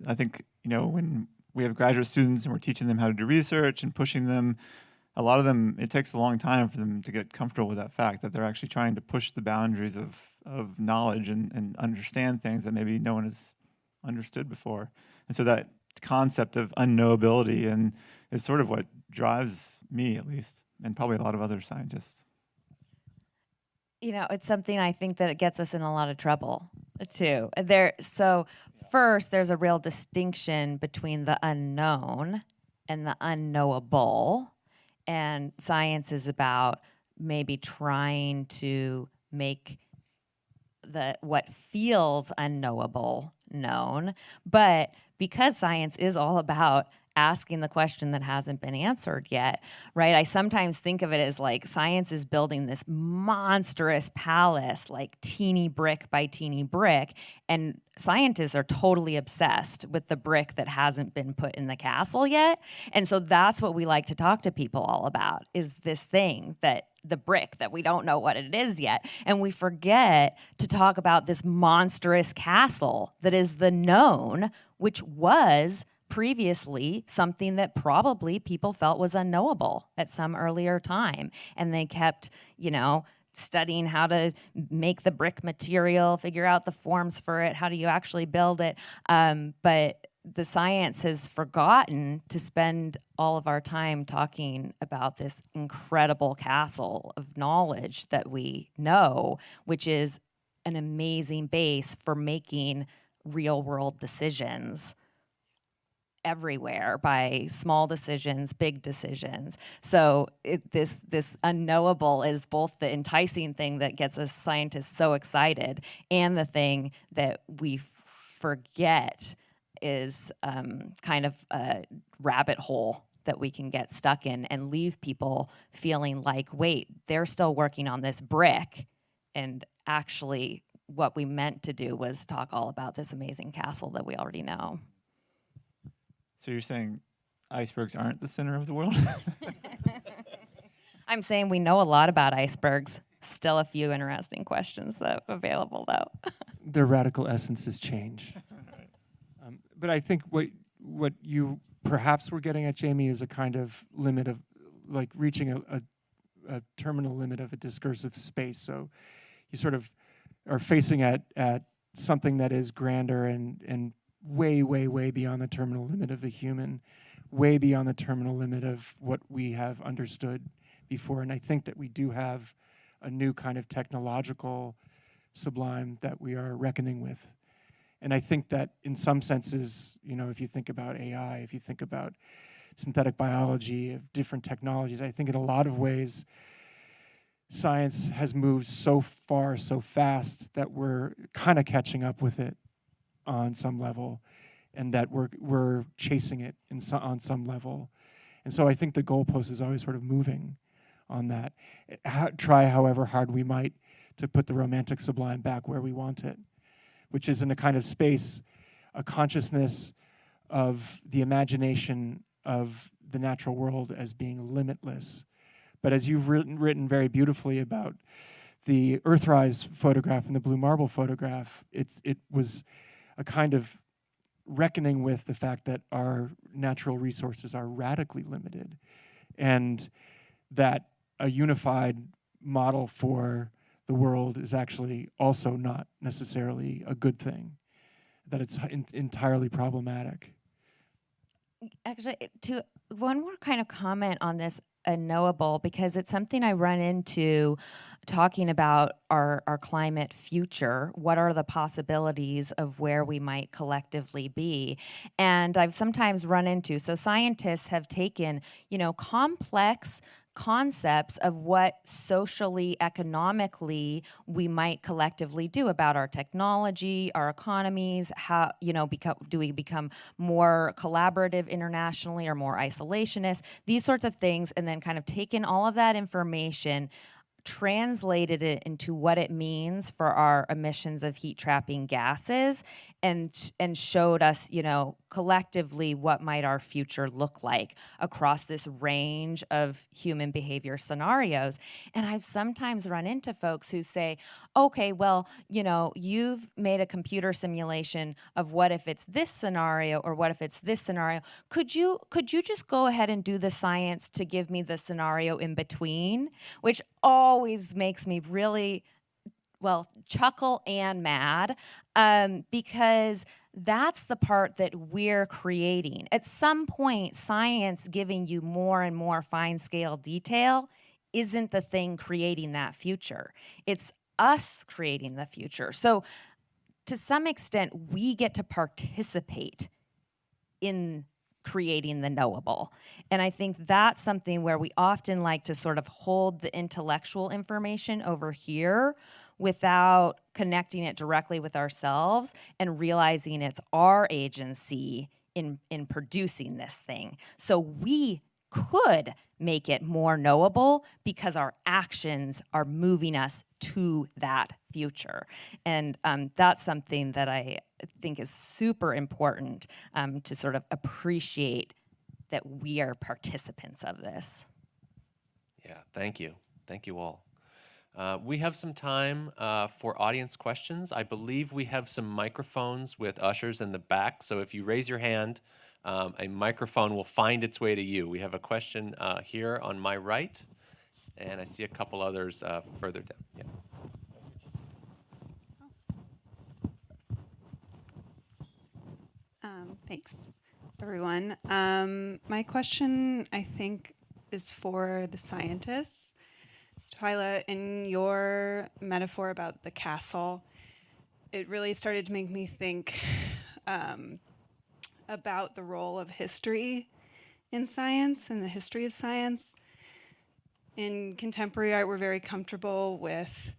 I think, when we have graduate students and we're teaching them how to do research and pushing them, a lot of them, it takes a long time for them to get comfortable with that fact that they're actually trying to push the boundaries of knowledge and understand things that maybe no one has understood before. And so that concept of unknowability is sort of what drives me, at least, and probably a lot of other scientists. It's something I think that it gets us in a lot of trouble, too. So first, there's a real distinction between the unknown and the unknowable. And science is about maybe trying to make what feels unknowable known. But because science is all about asking the question that hasn't been answered yet, right? I sometimes think of it as like science is building this monstrous palace, like teeny brick by teeny brick, and scientists are totally obsessed with the brick that hasn't been put in the castle yet. And so that's what we like to talk to people all about, is this thing that the brick that we don't know what it is yet. And we forget to talk about this monstrous castle that is the known, which was previously something that probably people felt was unknowable at some earlier time. And they kept, studying how to make the brick material, figure out the forms for it, how do you actually build it. But the science has forgotten to spend all of our time talking about this incredible castle of knowledge that we know, which is an amazing base for making real world decisions everywhere, by small decisions, big decisions. So this unknowable is both the enticing thing that gets us scientists so excited and the thing that we forget is kind of a rabbit hole that we can get stuck in and leave people feeling like, wait, they're still working on this brick. And actually what we meant to do was talk all about this amazing castle that we already know. So you're saying icebergs aren't the center of the world? I'm saying we know a lot about icebergs. Still a few interesting questions that are available, though. Their radical essences change. But I think what you perhaps were getting at, Jamie, is a kind of limit of, like, reaching a terminal limit of a discursive space. So you sort of are facing at something that is grander and way, way, way beyond the terminal limit of the human, way beyond the terminal limit of what we have understood before. And I think that we do have a new kind of technological sublime that we are reckoning with. And I think that in some senses, if you think about AI, if you think about synthetic biology, of different technologies, I think in a lot of ways, science has moved so far, so fast that we're kind of catching up with it on some level, and that we're chasing it on some level. And so I think the goalpost is always sort of moving on that. Try however hard we might to put the romantic sublime back where we want it, which is in a kind of space, a consciousness of the imagination of the natural world as being limitless. But as you've written very beautifully about the Earthrise photograph and the blue marble photograph, it was a kind of reckoning with the fact that our natural resources are radically limited, and that a unified model for the world is actually also not necessarily a good thing, that it's entirely problematic. Actually, one more kind of comment on this unknowable, because it's something I run into talking about our climate future. What are the possibilities of where we might collectively be? And I've sometimes run into, so scientists have taken, complex concepts of what socially, economically we might collectively do about our technology, our economies, how, do we become more collaborative internationally or more isolationist, these sorts of things, and then kind of taken all of that information, translated it into what it means for our emissions of heat trapping gases, and showed us, collectively what might our future look like across this range of human behavior scenarios. And I've sometimes run into folks who say, okay, well, you've made a computer simulation of what if it's this scenario or what if it's this scenario. Could you just go ahead and do the science to give me the scenario in between? Which always makes me really, chuckle and mad, because that's the part that we're creating. At some point, science giving you more and more fine-scale detail isn't the thing creating that future. It's us creating the future. So to some extent, we get to participate in creating the knowable. And I think that's something where we often like to sort of hold the intellectual information over here without connecting it directly with ourselves and realizing it's our agency in producing this thing. So we could make it more knowable because our actions are moving us to that future. And that's something that I think is super important to sort of appreciate that we are participants of this. Yeah, thank you. Thank you all. We have some time for audience questions. I believe we have some microphones with ushers in the back. So if you raise your hand, a microphone will find its way to you. We have a question here on my right, and I see a couple others further down. Yeah. Thanks, everyone. My question, I think, is for the scientists. Twila, in your metaphor about the castle, it really started to make me think about the role of history in science and the history of science. In contemporary art, we're very comfortable with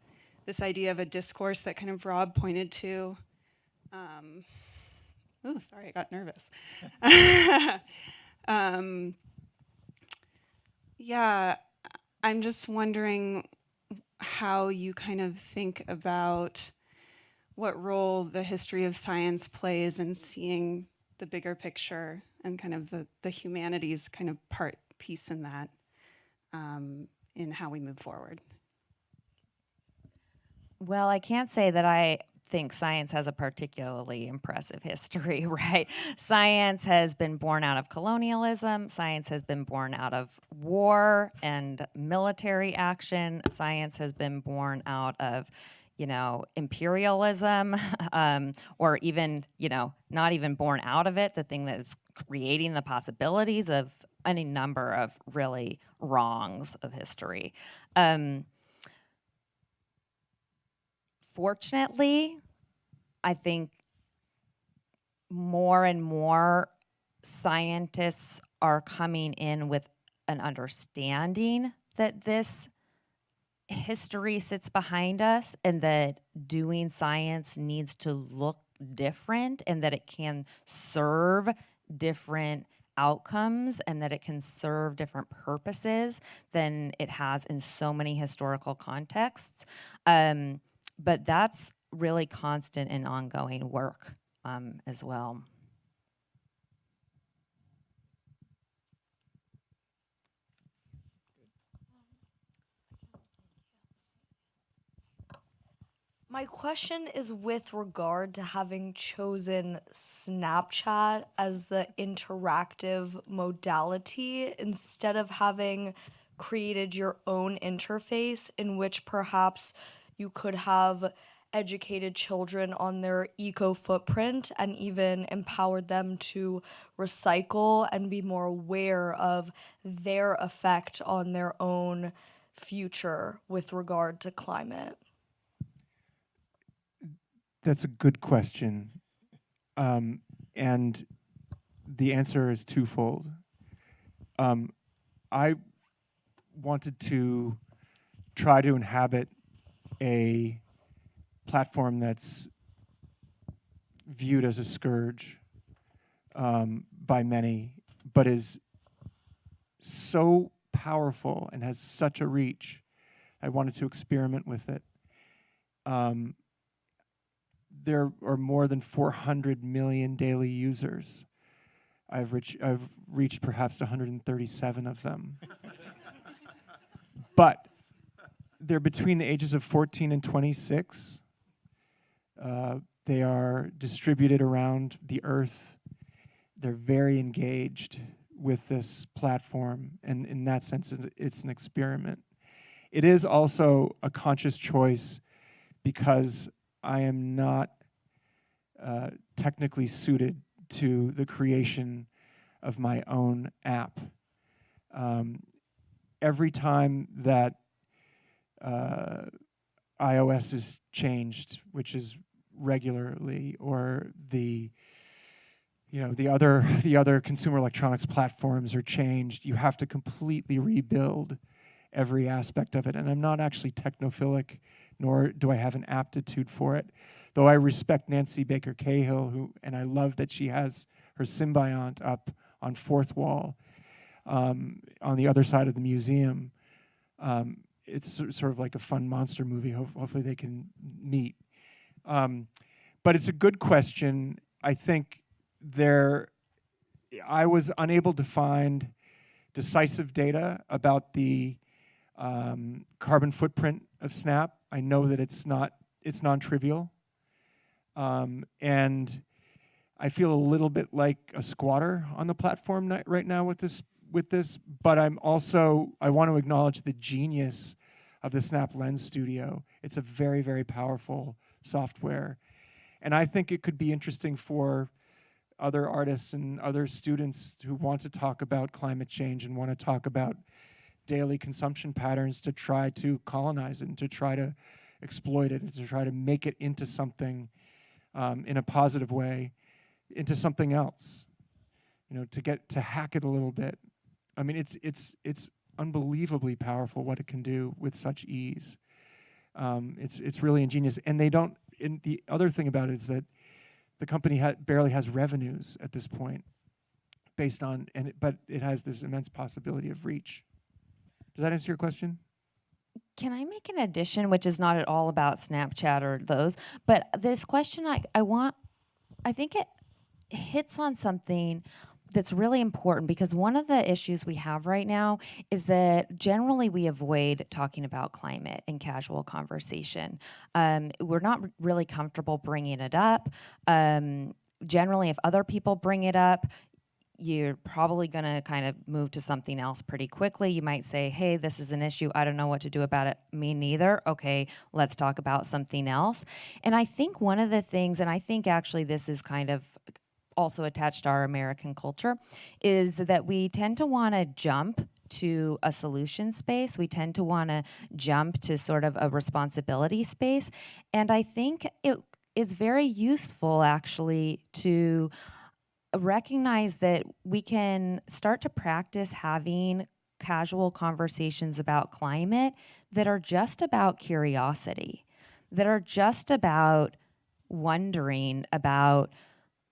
this idea of a discourse that kind of Rob pointed to. Oh, sorry, I got nervous. Yeah, I'm just wondering how you kind of think about what role the history of science plays in seeing the bigger picture and kind of the humanities kind of piece in that, in how we move forward. Well, I can't say that I think science has a particularly impressive history, right? Science has been born out of colonialism. Science has been born out of war and military action. Science has been born out of, imperialism, or even, not even born out of it, the thing that is creating the possibilities of any number of really wrongs of history. Fortunately, I think more and more scientists are coming in with an understanding that this history sits behind us and that doing science needs to look different and that it can serve different outcomes and that it can serve different purposes than it has in so many historical contexts. But that's really constant and ongoing work as well. My question is with regard to having chosen Snapchat as the interactive modality instead of having created your own interface in which perhaps you could have educated children on their eco footprint and even empowered them to recycle and be more aware of their effect on their own future with regard to climate. That's a good question. And the answer is twofold. I wanted to try to inhabit a platform that's viewed as a scourge by many, but is so powerful and has such a reach. I wanted to experiment with it. There are more than 400 million daily users. I've reached perhaps 137 of them. But they're between the ages of 14 and 26. They are distributed around the earth. They're very engaged with this platform, and in that sense, it's an experiment. It is also a conscious choice because I am not technically suited to the creation of my own app. Every time that iOS is changed, which is regularly, or the other consumer electronics platforms are changed, you have to completely rebuild every aspect of it. And I'm not actually technophilic, nor do I have an aptitude for it. Though I respect Nancy Baker Cahill, and I love that she has her symbiont up on Fourth Wall on the other side of the museum. It's sort of like a fun monster movie. Hopefully they can meet. But it's a good question. I think I was unable to find decisive data about the carbon footprint of SNAP. I know that it's non-trivial. And I feel a little bit like a squatter on the platform right now with this, but I want to acknowledge the genius of the Snap Lens Studio. It's a very, very powerful software. And I think it could be interesting for other artists and other students who want to talk about climate change and want to talk about daily consumption patterns to try to colonize it and to try to exploit it and to try to make it into something in a positive way, into something else, to hack it a little bit. I mean, it's unbelievably powerful what it can do with such ease. It's really ingenious, and and the other thing about it is that the company barely has revenues at this point, but it has this immense possibility of reach. Does that answer your question? Can I make an addition, which is not at all about Snapchat or those, but this question I think it hits on something that's really important, because one of the issues we have right now is that generally we avoid talking about climate in casual conversation. We're not really comfortable bringing it up. Generally, if other people bring it up, you're probably going to kind of move to something else pretty quickly. You might say, hey, this is an issue. I don't know what to do about it. Me neither. Okay, let's talk about something else. And I think one of the things, and I think actually this is kind of also attached to our American culture, is that we tend to want to jump to a solution space. We tend to want to jump to sort of a responsibility space. And I think it is very useful actually to recognize that we can start to practice having casual conversations about climate that are just about curiosity, that are just about wondering about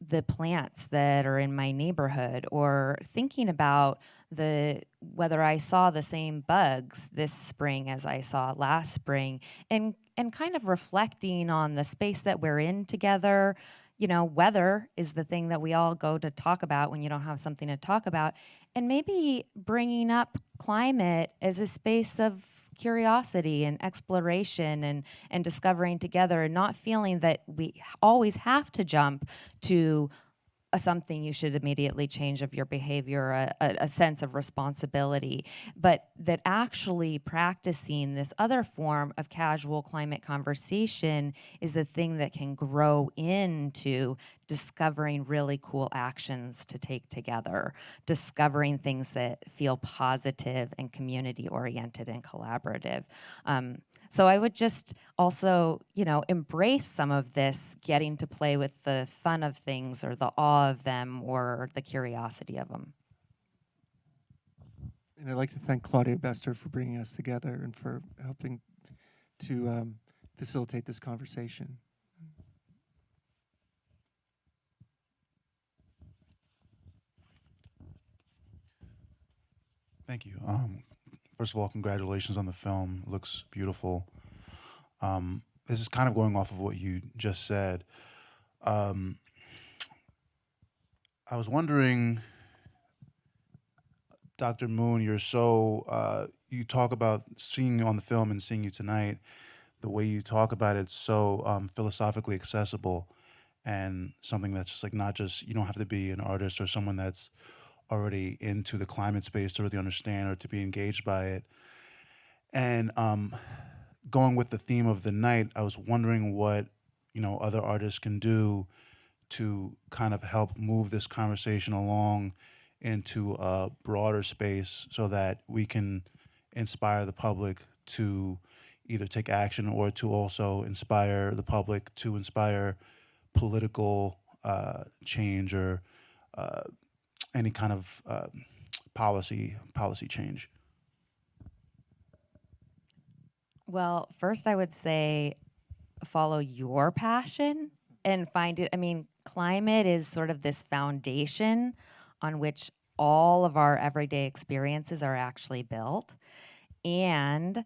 the plants that are in my neighborhood, or thinking about whether I saw the same bugs this spring as I saw last spring, and kind of reflecting on the space that we're in together. Weather is the thing that we all go to talk about when you don't have something to talk about, and maybe bringing up climate as a space of curiosity and exploration and discovering together, and not feeling that we always have to jump to something you should immediately change of your behavior, a sense of responsibility, but that actually practicing this other form of casual climate conversation is the thing that can grow into discovering really cool actions to take together, discovering things that feel positive and community-oriented and collaborative. So I would just also, embrace some of this, getting to play with the fun of things or the awe of them or the curiosity of them. And I'd like to thank Claudia Bester for bringing us together and for helping to facilitate this conversation. Thank you. First of all, congratulations on the film. It looks beautiful. This is kind of going off of what you just said. I was wondering, Dr. Moon, you talk about seeing you on the film and seeing you tonight, the way you talk about it's so philosophically accessible, and something that's just like, not just, you don't have to be an artist or someone that's already into the climate space to really understand or to be engaged by it. And going with the theme of the night, I was wondering what other artists can do to kind of help move this conversation along into a broader space, so that we can inspire the public to either take action or to also inspire the public to inspire political change or any kind of policy change. Well, first I would say follow your passion and find it. I mean, climate is sort of this foundation on which all of our everyday experiences are actually built. And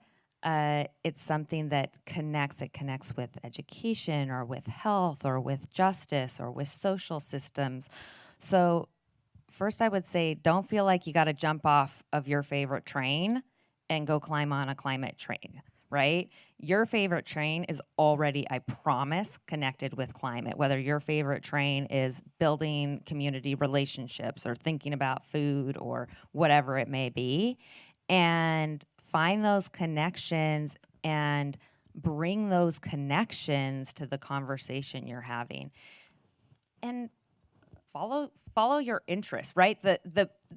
it's something that connects. It connects with education or with health or with justice or with social systems. So first I would say, don't feel like you got to jump off of your favorite train and go climb on a climate train, right? Your favorite train is already, I promise, connected with climate, whether your favorite train is building community relationships or thinking about food or whatever it may be. And find those connections and bring those connections to the conversation you're having. And follow your interests, right?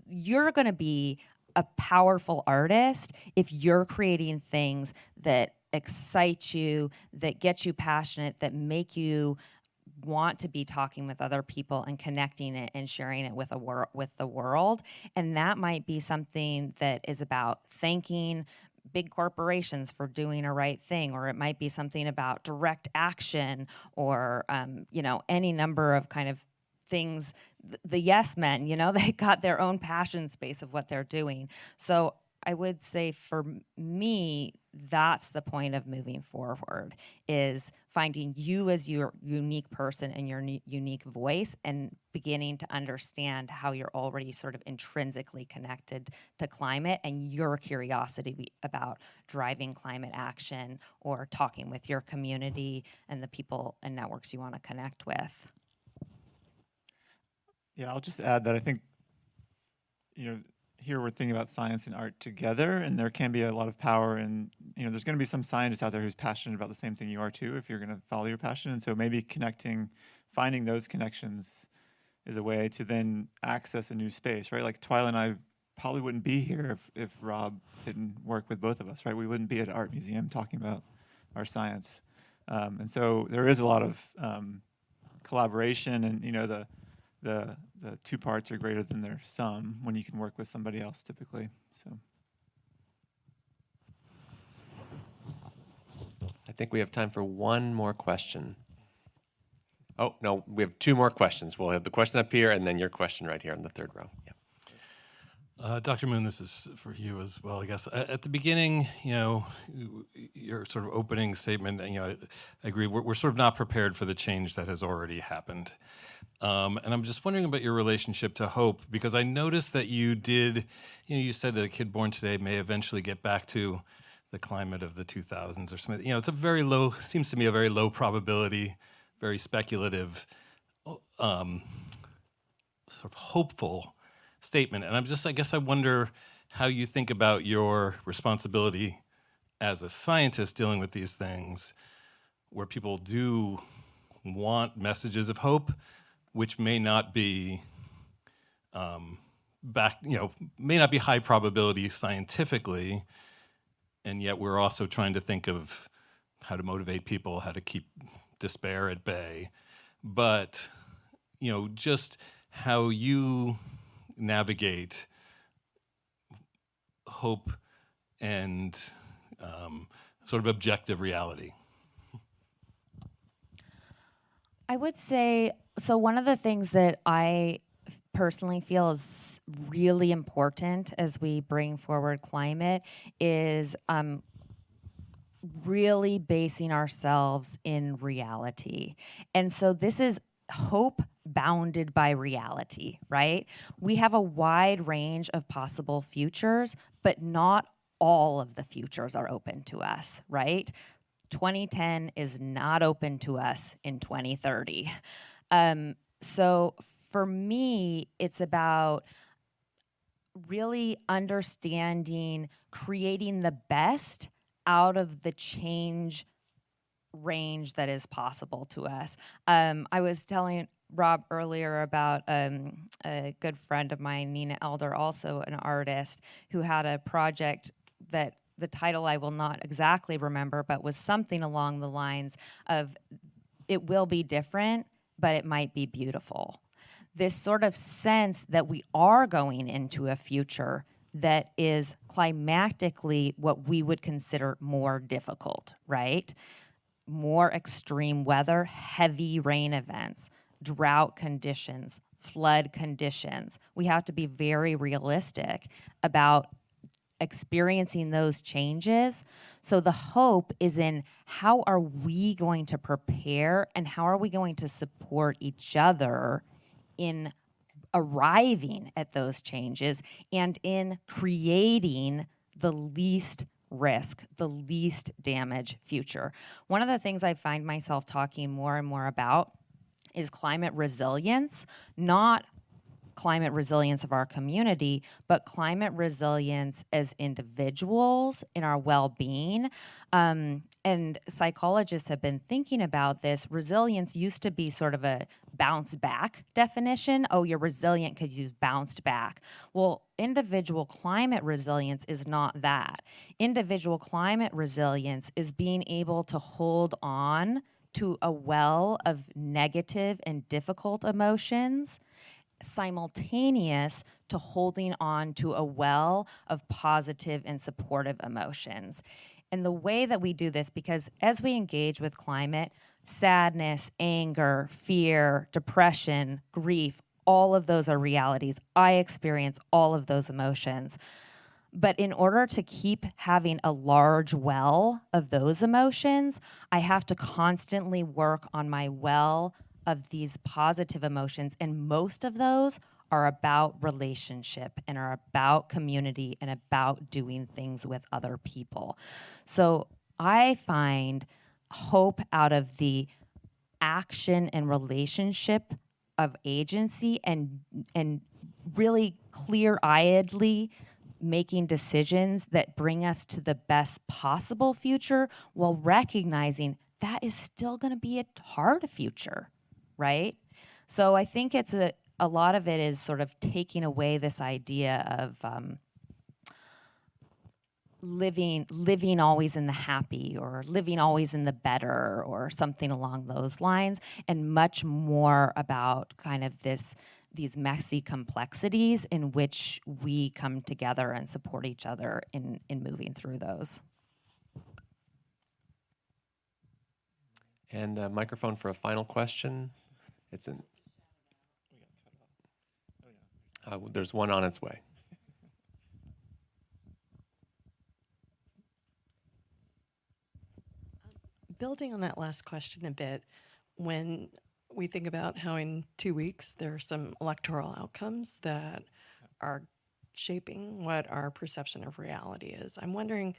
You're going to be a powerful artist if you're creating things that excite you, that get you passionate, that make you want to be talking with other people and connecting it and sharing it with the world. And that might be something that is about thanking big corporations for doing a right thing, or it might be something about direct action, or any number of kind of things. The yes men, they got their own passion space of what they're doing. So I would say for me, that's the point of moving forward, is finding you as your unique person and your unique voice, and beginning to understand how you're already sort of intrinsically connected to climate, and your curiosity about driving climate action or talking with your community and the people and networks you want to connect with. Yeah, I'll just add that I think, here we're thinking about science and art together, and there can be a lot of power in, there's going to be some scientist out there who's passionate about the same thing you are too, if you're going to follow your passion. And so maybe finding those connections is a way to then access a new space, right? Like Twila and I probably wouldn't be here if Rob didn't work with both of us, right? We wouldn't be at an art museum talking about our science. And so there is a lot of collaboration, and the two parts are greater than their sum when you can work with somebody else typically. So I think we have time for one more question. Oh, no, we have two more questions. We'll have the question up here and then your question right here in the third row. Yeah. Dr. Moon, this is for you as well, I guess. At the beginning, your sort of opening statement, I agree, we're sort of not prepared for the change that has already happened. And I'm just wondering about your relationship to hope, because I noticed that you did, you said that a kid born today may eventually get back to the climate of the 2000s or something. It's seems to me a very low probability, very speculative, sort of hopeful statement. And I guess I wonder how you think about your responsibility as a scientist dealing with these things, where people do want messages of hope, which may not be may not be high probability scientifically, and yet we're also trying to think of how to motivate people, how to keep despair at bay. But, just how you navigate hope and sort of objective reality. I would say, so one of the things that I personally feel is really important as we bring forward climate is really basing ourselves in reality. And so this is hope bounded by reality, right? We have a wide range of possible futures, but not all of the futures are open to us, right? 2010 is not open to us in 2030. So for me, it's about really understanding, creating the best out of the change range that is possible to us. I was telling Rob earlier about a good friend of mine, Nina Elder, also an artist, who had a project that the title I will not exactly remember, but was something along the lines of, it will be different, but it might be beautiful. This sort of sense that we are going into a future that is climatically what we would consider more difficult, right? More extreme weather, heavy rain events, drought conditions, flood conditions. We have to be very realistic about experiencing those changes. So the hope is in how are we going to prepare and how are we going to support each other in arriving at those changes and in creating the least risk, the least damage future. One of the things I find myself talking more and more about is climate resilience, not climate resilience of our community, but climate resilience as individuals in our well-being. And psychologists have been thinking about this. Resilience used to be sort of a bounce back definition. Oh, you're resilient because you've bounced back. Well, individual climate resilience is not that. Individual climate resilience is being able to hold on to a well of negative and difficult emotions simultaneous to holding on to a well of positive and supportive emotions. And the way that we do this, because as we engage with climate, sadness, anger, fear, depression, grief, all of those are realities. I experience all of those emotions. But in order to keep having a large well of those emotions, I have to constantly work on my well of these positive emotions. And most of those are about relationship and are about community and about doing things with other people. So I find hope out of the action and relationship of agency and really clear-eyedly making decisions that bring us to the best possible future while recognizing that is still going to be a hard future, right? So I think it's a lot of it is sort of taking away this idea of living always in the happy or living always in the better or something along those lines, and much more about kind of these messy complexities in which we come together and support each other in moving through those. And a microphone for a final question. It's in. There's one on its way. Building on that last question a bit, when we think about how in 2 weeks there are some electoral outcomes that are shaping what our perception of reality is, I'm wondering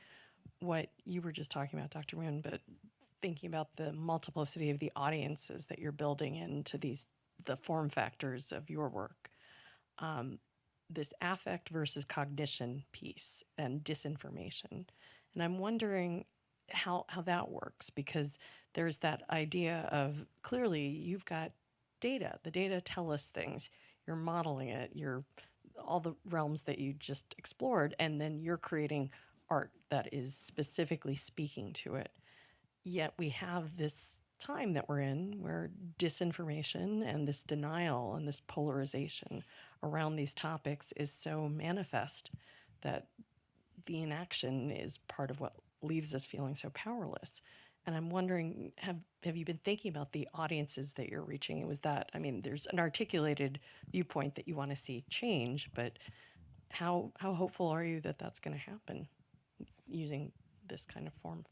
what you were just talking about, Dr. Moon, but thinking about the multiplicity of the audiences that you're building into the form factors of your work. This affect versus cognition piece and disinformation. And I'm wondering how that works, because there's that idea of clearly you've got data. The data tell us things. You're modeling it. You're all the realms that you just explored, and then you're creating art that is specifically speaking to it. Yet we have this time that we're in where disinformation and this denial and this polarization around these topics is so manifest that the inaction is part of what leaves us feeling so powerless. And I'm wondering, have you been thinking about the audiences that you're reaching? It was that, I mean, there's an articulated viewpoint that you want to see change, but how hopeful are you that that's going to happen using this kind of form?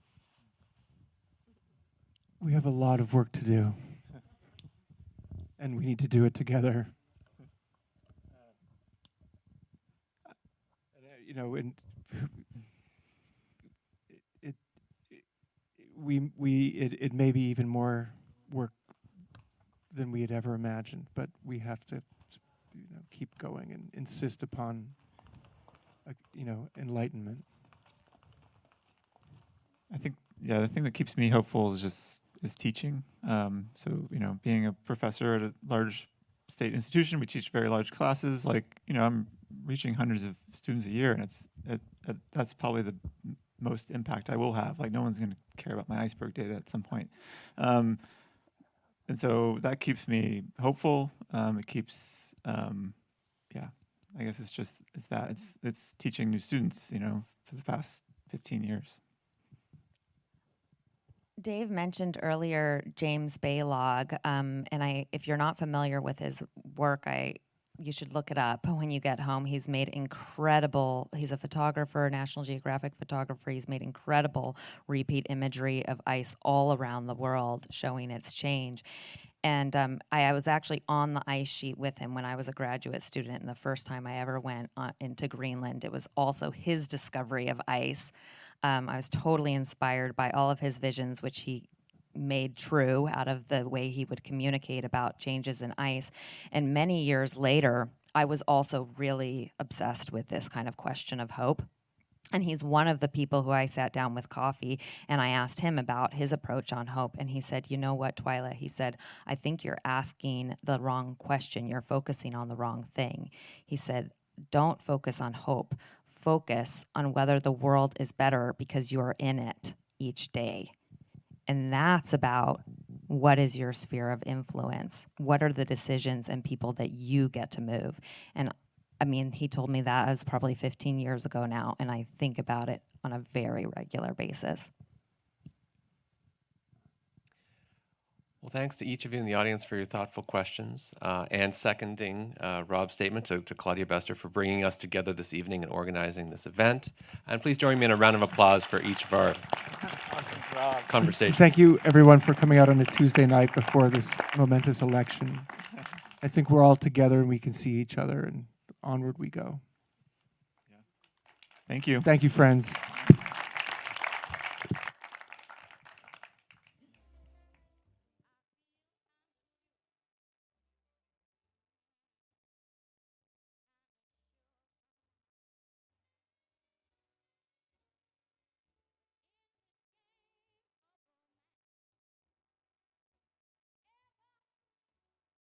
We have a lot of work to do, and we need to do it together. You know, and it may be even more work than we had ever imagined, but we have to, keep going and insist upon, enlightenment. I think, the thing that keeps me hopeful is teaching. So, being a professor at a large state institution, we teach very large classes. I'm reaching hundreds of students a year, and that's probably the most impact I will have. No one's going to care about my iceberg data at some point. And so that keeps me hopeful. It keeps, I guess it's teaching new students, for the past 15 years. Dave mentioned earlier James Baylog, and if you're not familiar with his work, you should look it up when you get home. He's made incredible, he's a photographer, National Geographic photographer. He's made incredible repeat imagery of ice all around the world showing its change. And I was actually on the ice sheet with him when I was a graduate student, and the first time I ever went into Greenland. It was also his discovery of ice. I was totally inspired by all of his visions, which he made true out of the way he would communicate about changes in ice. And many years later, I was also really obsessed with this kind of question of hope. And he's one of the people who I sat down with coffee and I asked him about his approach on hope. And he said, you know what, Twila? He said, I think you're asking the wrong question. You're focusing on the wrong thing. He said, don't focus on hope. Focus on whether the world is better because you're in it each day. And that's about what is your sphere of influence? What are the decisions and people that you get to move? And I mean, he told me that as probably 15 years ago now, and I think about it on a very regular basis. Well, thanks to each of you in the audience for your thoughtful questions and seconding Rob's statement to Claudia Bester for bringing us together this evening and organizing this event. And please join me in a round of applause for each of our conversations. Thank you, everyone, for coming out on a Tuesday night before this momentous election. I think we're all together and we can see each other, and onward we go. Thank you. Thank you, friends.